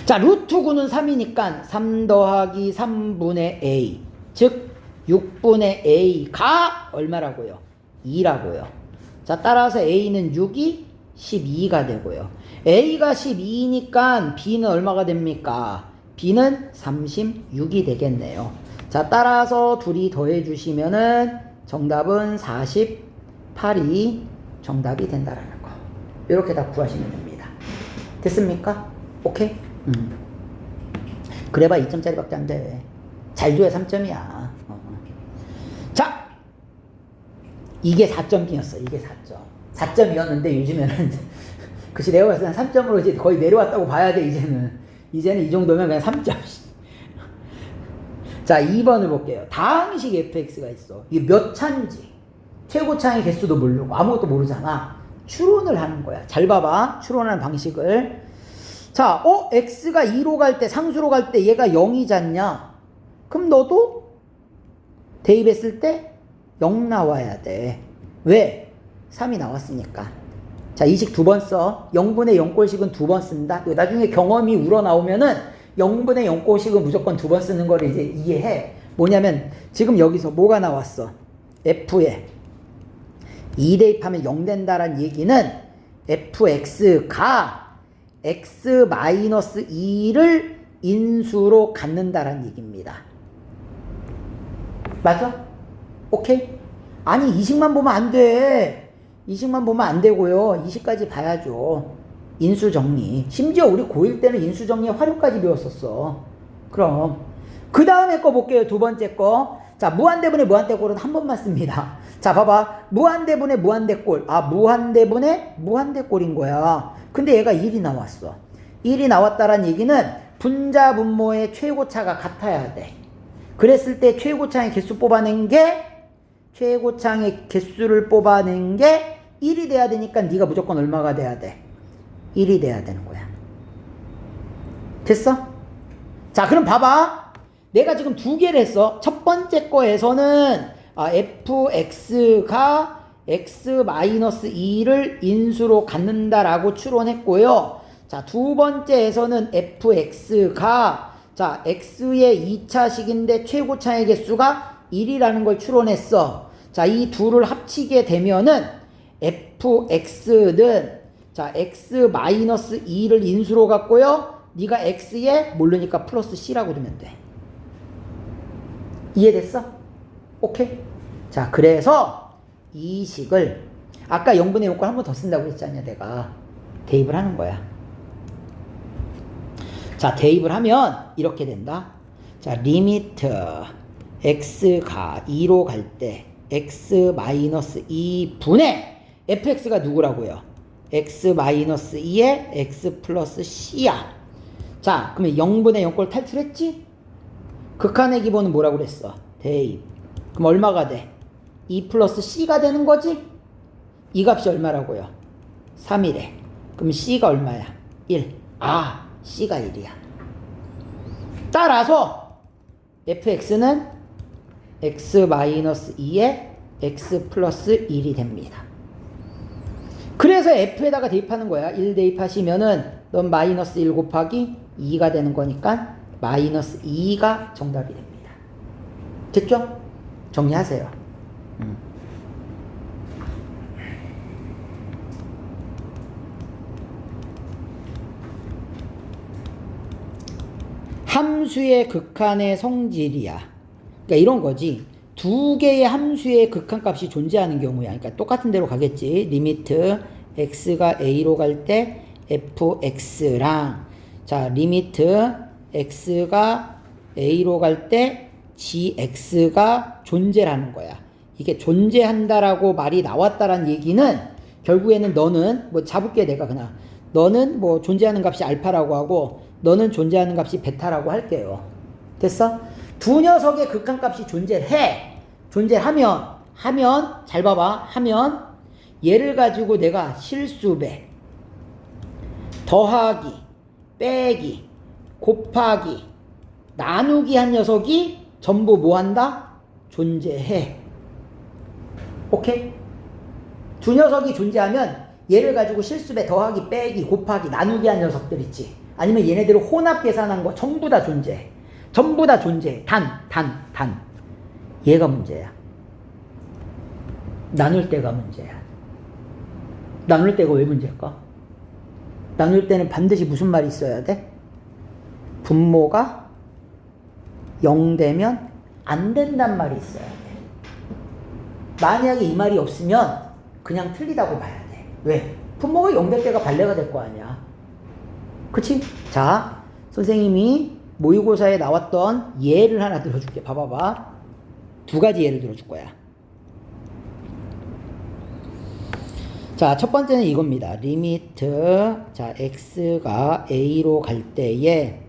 자, 루트 9는 3이니까 3 더하기 3분의 a, 즉 6분의 a가 얼마라고요? 2라고요. 자, 따라서 a는 6이 12가 되고요. a가 12니까 b는 얼마가 됩니까? b는 36이 되겠네요. 자, 따라서 둘이 더해 주시면은 정답은 48이 정답이 된다라는 거. 이렇게 다 구하시면 됩니다. 됐습니까? 오케이? 그래봐 2점짜리밖에 안 돼. 잘 줘야 3점이야. 자, 이게 4점이었어. 이게 4점. 4점이었는데 요즘에는 그치, 내가 봤을 때 3점으로 이제 거의 내려왔다고 봐야 돼. 이제는 이 정도면 그냥 3점. 자, 2번을 볼게요. 다항식 fx가 있어. 이게 몇 차인지, 최고차의 개수도 모르고 아무것도 모르잖아. 추론을 하는 거야. 잘 봐봐. 추론하는 방식을. 자, x가 2로 갈 때, 상수로 갈 때 얘가 0이잖냐? 그럼 너도 대입했을 때 0 나와야 돼. 왜? 3이 나왔으니까. 자, 이 식 두 번 써. 0분의 0꼴식은 두 번 쓴다. 나중에 경험이 우러나오면은 0분의 0꼴식은 무조건 두 번 쓰는 거를 이제 이해해. 뭐냐면 지금 여기서 뭐가 나왔어? f에 2 대입하면 0 된다란 얘기는 fx가 x-2를 인수로 갖는다란 얘기입니다. 맞아? 오케이? 아니, 이식만 보면 안 돼. 이식만 보면 안 되고요. 이식까지 봐야죠. 인수정리. 심지어 우리 고1 때는 인수정리의 활용까지 배웠었어. 그럼 그 다음에 거 볼게요. 두 번째 거. 자, 무한대분의 무한대꼴은 한 번만 씁니다. 자, 봐봐. 무한대분의 무한대꼴. 무한대분의 무한대꼴인 거야. 근데 얘가 1이 나왔어. 1이 나왔다란 얘기는 분자 분모의 최고차가 같아야 돼. 그랬을 때 최고차의 개수를 뽑아낸 게 1이 돼야 되니까 네가 무조건 얼마가 돼야 돼? 1이 돼야 되는 거야. 됐어? 자, 그럼 봐봐. 내가 지금 두 개를 했어. 첫 번째 거에서는 fx가 x-2를 인수로 갖는다라고 추론했고요. 자, 두 번째에서는 fx가 자, x의 2차식인데 최고차의 개수가 1이라는 걸 추론했어. 자, 이 둘을 합치게 되면은 fx는 자, x-2를 인수로 갖고요. 네가 x에 모르니까 플러스 c라고 두면 돼. 이해됐어? 오케이? 자, 그래서 이 식을 아까 0분의 6걸 한 번 더 쓴다고 했잖냐, 내가. 대입을 하는 거야. 자, 대입을 하면 이렇게 된다. 자, 리미트 x가 2로 갈 때 x 마이너스 2분의 fx가 누구라고요? x 마이너스 2에 x 플러스 c야. 자, 그러면 0분의 0꼴 탈출했지? 극한의 기본은 뭐라고 그랬어? 대입. 그럼 얼마가 돼? 2 플러스 c가 되는 거지? 이 값이 얼마라고요? 3이래. 그럼 c가 얼마야? 1. 아, c가 1이야. 따라서 fx는 x-2에 x 플러스 1이 됩니다. 그래서 f에다가 대입하는 거야. 1 대입하시면은 넌 마이너스 1 곱하기 2가 되는 거니까 마이너스 2가 정답이 됩니다. 됐죠? 정리하세요. 함수의 극한의 성질이야. 그러니까 이런 거지. 두 개의 함수의 극한값이 존재하는 경우야. 그러니까 똑같은 대로 가겠지. 리미트 x가 a로 갈 때 fx랑 자, 리미트 x가 a로 갈 때 gx가 존재하는 거야. 이게 존재한다라고 말이 나왔다란 얘기는 결국에는 너는 뭐 잡을게 내가 그냥 너는 뭐 존재하는 값이 알파라고 하고 너는 존재하는 값이 베타라고 할게요. 됐어? 두 녀석의 극한값이 존재하면 잘 봐봐. 하면 얘를 가지고 내가 실수배 더하기 빼기 곱하기 나누기 한 녀석이 전부 뭐 한다? 존재해. 오케이? 두 녀석이 존재하면 얘를 가지고 실수배 더하기 빼기 곱하기 나누기 한 녀석들 있지. 아니면 얘네들을 혼합 계산한 거 전부 다 존재해. 전부 다 존재해. 단. 얘가 문제야. 나눌 때가 문제야. 나눌 때가 왜 문제일까? 나눌 때는 반드시 무슨 말이 있어야 돼? 분모가 0 되면 안 된단 말이 있어야 돼. 만약에 이 말이 없으면 그냥 틀리다고 봐야 돼. 왜? 분모가 0 될 때가 발레가 될 거 아니야. 그치? 자, 선생님이 모의고사에 나왔던 예를 하나 들어줄게. 봐봐봐. 두 가지 예를 들어줄 거야. 자, 첫 번째는 이겁니다. 리미트 자, x가 a로 갈 때에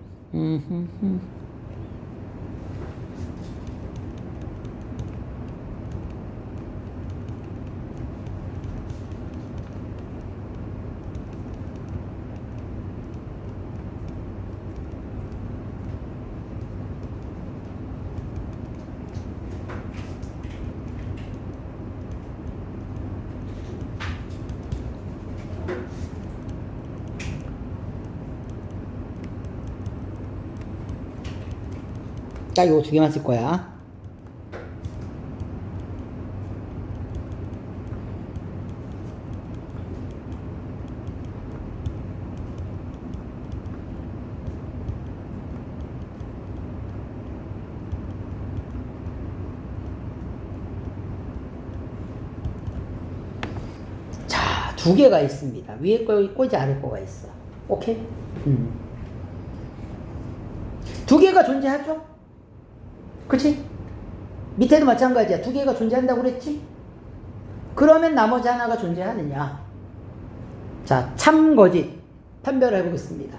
딱 이거 두 개만 쓸 거야. 자, 두 개가 있습니다. 위에 거 있고 이제 아래 거가 있어. 오케이? 두 개가 존재하죠? 그치? 밑에도 마찬가지야. 두 개가 존재한다고 그랬지? 그러면 나머지 하나가 존재하느냐? 자, 참 거짓 판별을 해보겠습니다.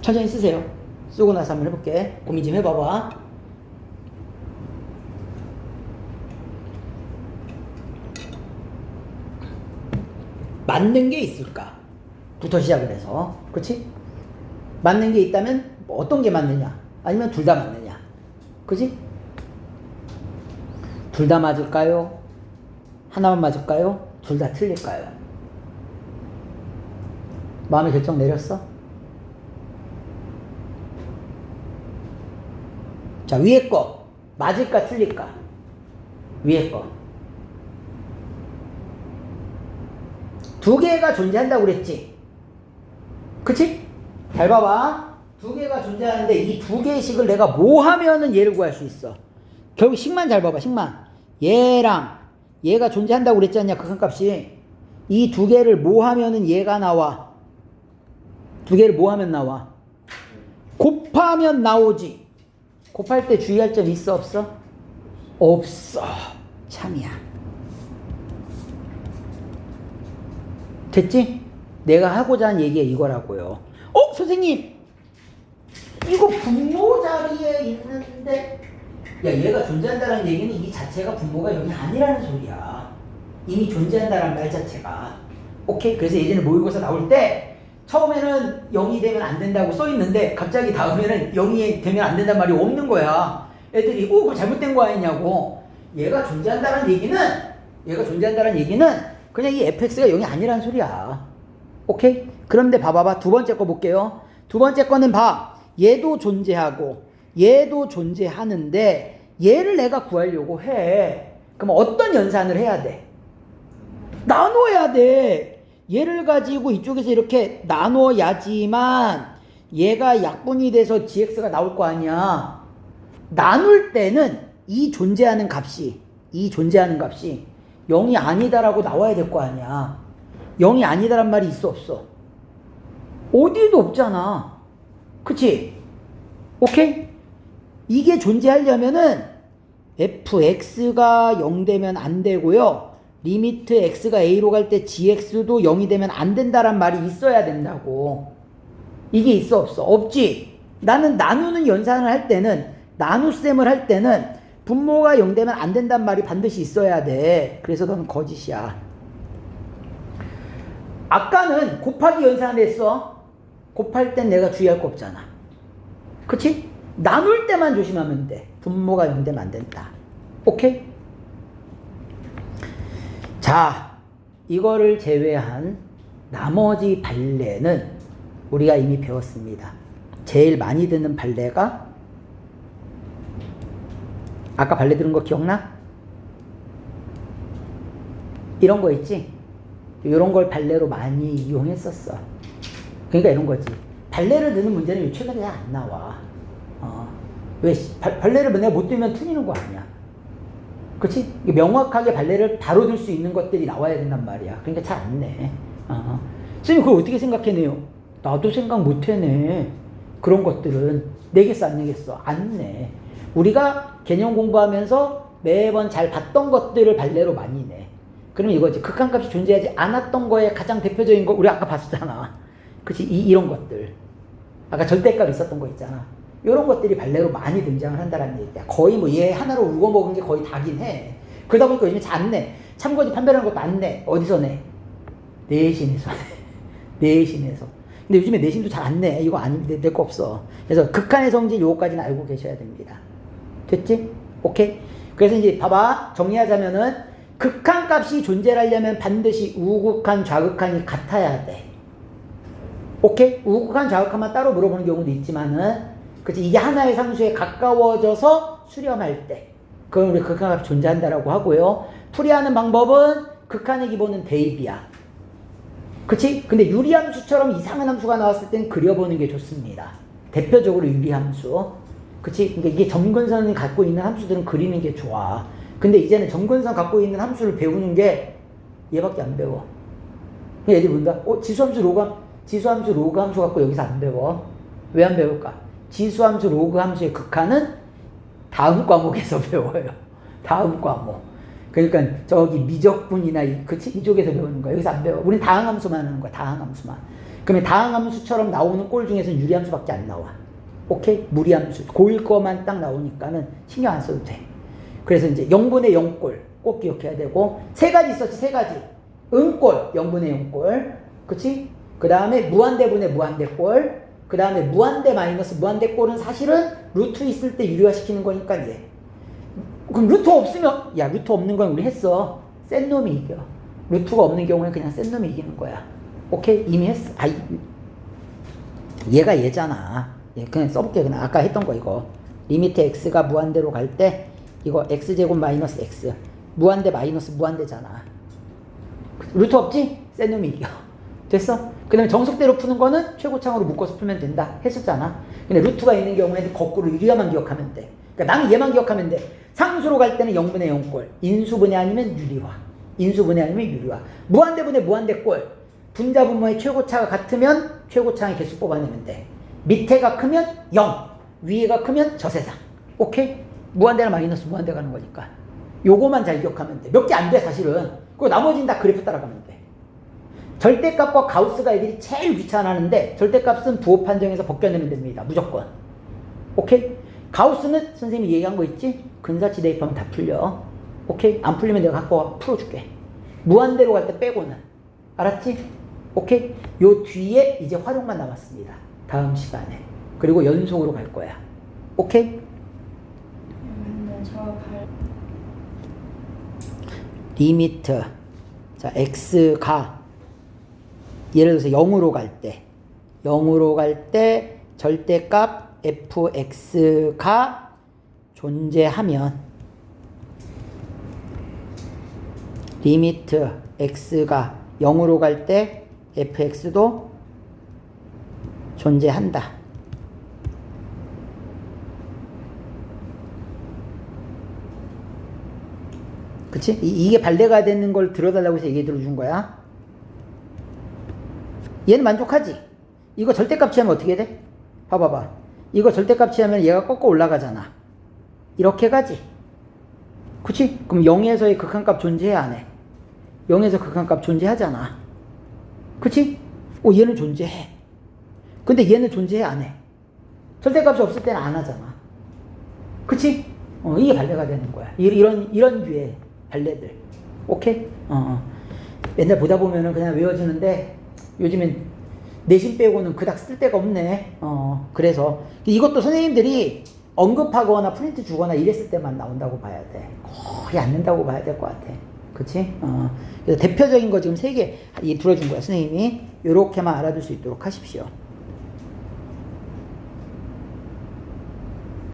천천히 쓰세요. 쓰고 나서 한번 해볼게. 고민 좀 해봐봐. 맞는 게 있을까? 부터 시작을 해서. 그치? 맞는 게 있다면 뭐 어떤 게 맞느냐? 아니면 둘 다 맞느냐? 그지? 둘 다 맞을까요? 하나만 맞을까요? 둘 다 틀릴까요? 마음의 결정 내렸어? 자, 위에 거 맞을까 틀릴까? 위에 거 두 개가 존재한다고 그랬지? 그치? 잘 봐봐. 두 개가 존재하는데 이 두 개의 식을 내가 뭐 하면은 얘를 구할 수 있어? 결국 식만 잘 봐봐. 식만 얘랑 얘가 존재한다고 그랬지 않냐? 극한값이 이 두 개를 뭐 하면은 얘가 나와? 두 개를 뭐 하면 나와? 곱하면 나오지. 곱할 때 주의할 점 있어 없어? 없어. 참이야. 됐지? 내가 하고자 하는 얘기가 이거라고요. 선생님 이거 분모 자리에 있는데 야 얘가 존재한다는 얘기는 이 자체가 분모가 0이 아니라는 소리야. 이미 존재한다는 말 자체가. 오케이? 그래서 예전에 모의고사 나올 때 처음에는 0이 되면 안 된다고 써 있는데 갑자기 다음에는 0이 되면 안 된다는 말이 없는 거야. 애들이 그거 잘못된 거 아니냐고. 얘가 존재한다는 얘기는 그냥 이 fx가 0이 아니라는 소리야. 오케이? 그런데 봐봐봐. 두 번째 거 볼게요. 두 번째 거는 봐. 얘도 존재하고 얘도 존재하는데 얘를 내가 구하려고 해. 그럼 어떤 연산을 해야 돼? 나눠야 돼. 얘를 가지고 이쪽에서 이렇게 나눠야지만 얘가 약분이 돼서 gx가 나올 거 아니야. 나눌 때는 이 존재하는 값이 0이 아니다라고 나와야 될 거 아니야. 0이 아니다란 말이 있어 없어? 어디에도 없잖아. 그치? 오케이? 이게 존재하려면은 fx가 0 되면 안 되고요. 리미트 x가 a로 갈 때 gx도 0이 되면 안 된다란 말이 있어야 된다고. 이게 있어 없어? 없지. 나는 나누는 연산을 할 때는 나눗셈을 할 때는 분모가 0 되면 안 된단 말이 반드시 있어야 돼. 그래서 넌 거짓이야. 아까는 곱하기 연산을 했어. 곱할 땐 내가 주의할 거 없잖아. 그치? 나눌 때만 조심하면 돼. 분모가 0 되면 안 된다. 오케이? 자, 이거를 제외한 나머지 발레는 우리가 이미 배웠습니다. 제일 많이 듣는 발레가 아까 발레 들은 거 기억나? 이런 거 있지? 이런 걸 발레로 많이 이용했었어. 그러니까 이런 거지. 발레를 드는 문제는 최근에 잘 안 나와. 왜? 발레를 내가 못 들면 틀리는 거 아니야. 그치? 명확하게 발레를 바로 들 수 있는 것들이 나와야 된단 말이야. 그러니까 잘 안 내. 선생님 그걸 어떻게 생각해내요? 나도 생각 못 해내. 그런 것들은 내겠어 안 내겠어? 안 내. 우리가 개념 공부하면서 매번 잘 봤던 것들을 발레로 많이 내. 그러면 이거지. 극한값이 존재하지 않았던 거에 가장 대표적인 거 우리 아까 봤었잖아. 그치? 이런 것들. 아까 절대값 있었던 거 있잖아. 이런 것들이 발레로 많이 등장을 한다는 얘기야. 거의 뭐 얘 하나로 울고 먹은 게 거의 다긴 해. 그러다 보니까 요즘에 잘 안 내. 참고지 판별하는 것도 안 내. 어디서 내? 내신에서 내. 내신에서. 근데 요즘에 내신도 잘 안 내. 이거 아닌데 낼 거 없어. 그래서 극한의 성질 요거까지는 알고 계셔야 됩니다. 됐지? 오케이? 그래서 이제 봐봐. 정리하자면은 극한값이 존재하려면 반드시 우극한, 좌극한이 같아야 돼. 오케이? 우극한, 좌극한만 따로 물어보는 경우도 있지만은 그치? 이게 하나의 상수에 가까워져서 수렴할 때 그건 우리 극한값이 존재한다라고 하고요. 풀이하는 방법은 극한의 기본은 대입이야. 그치? 근데 유리함수처럼 이상한 함수가 나왔을 땐 그려보는 게 좋습니다. 대표적으로 유리함수. 그치? 그러니까 이게 점근선이 갖고 있는 함수들은 그리는 게 좋아. 근데 이제는 점근선 갖고 있는 함수를 배우는 게 얘밖에 안 배워. 애들이 본다? 지수함수 로그 함수 갖고 여기서 안 배워. 왜 안 배울까? 지수함수 로그 함수의 극한은 다음 과목에서 배워요. 다음 과목. 그러니까 저기 미적분이나 그치? 이쪽에서 배우는 거야. 여기서 안 배워. 우린 다항함수만 하는 거야. 다항함수만. 그러면 다항함수처럼 나오는 꼴 중에서는 유리함수밖에 안 나와. 오케이? 무리함수. 고일 거만 딱 나오니까는 신경 안 써도 돼. 그래서 이제 0분의 0꼴 꼭 기억해야 되고 세 가지 있었지. 세 가지. 음꼴 0분의 0꼴. 그치? 그 다음에 무한대분의 무한대꼴. 그 다음에 무한대 마이너스 무한대 꼴은 사실은 루트 있을 때 유리화 시키는 거니까 얘. 그럼 루트 없으면 야 루트 없는 건 우리 했어. 센 놈이 이겨. 루트가 없는 경우는 그냥 센 놈이 이기는 거야. 오케이? 이미 했어. 얘가 얘잖아. 얘 그냥 써볼게. 그냥 아까 했던 거 이거. 리미트 x가 무한대로 갈 때 이거 x제곱 마이너스 x 무한대 마이너스 무한대잖아. 루트 없지? 센 놈이 이겨. 됐어? 그 다음에 정석대로 푸는 거는 최고창으로 묶어서 풀면 된다 했었잖아. 근데 루트가 있는 경우에는 거꾸로 유리화만 기억하면 돼. 그러니까 나는 얘만 기억하면 돼. 상수로 갈 때는 0분의 0꼴, 인수분해 아니면 유리화, 인수분해 아니면 유리화, 무한대분의 무한대꼴, 분자분모의 최고차가 같으면 최고차의 개수 뽑아내면 돼. 밑에가 크면 0, 위에가 크면 저 세상. 오케이? 무한대나 마이너스 무한대 가는 거니까. 요거만 잘 기억하면 돼. 몇 개 안 돼, 사실은. 그리고 나머지는 다 그래프 따라가면 돼. 절대값과 가우스가 애들이 제일 귀찮아하는데 절대값은 부호 판정에서 벗겨내면 됩니다. 무조건. 오케이? 가우스는 선생님이 얘기한 거 있지? 근사치 대입하면 다 풀려. 오케이? 안 풀리면 내가 갖고 와 풀어줄게. 무한대로 갈 때 빼고는. 알았지? 오케이? 요 뒤에 이제 활용만 남았습니다. 다음 시간에. 그리고 연속으로 갈 거야. 오케이? 리미트. 자, x가 예를 들어서 0으로 갈 때 0으로 갈 때 절대값 fx가 존재하면 리미트 x가 0으로 갈 때 fx도 존재한다. 그치? 이게 발대가 되는 걸 들어달라고 해서 얘기 들어준 거야. 얘는 만족하지? 이거 절대값 취하면 어떻게 돼? 봐봐봐. 이거 절대값 취하면 얘가 꺾어 올라가잖아. 이렇게 가지? 그치? 그럼 0에서의 극한값 존재해, 안 해? 0에서 극한값 존재하잖아. 그치? 얘는 존재해. 근데 얘는 존재해, 안 해? 절대값이 없을 때는 안 하잖아. 그치? 이게 발대가 되는 거야. 이런 류의 발레들. 오케이? 맨날 보다 보면은 그냥 외워지는데 요즘엔 내신 빼고는 그닥 쓸 데가 없네. 그래서 이것도 선생님들이 언급하거나 프린트 주거나 이랬을 때만 나온다고 봐야 돼. 거의 안 된다고 봐야 될 것 같아. 그치? 그래서 대표적인 거 지금 3개 들어준 거야, 선생님이. 요렇게만 알아둘 수 있도록 하십시오.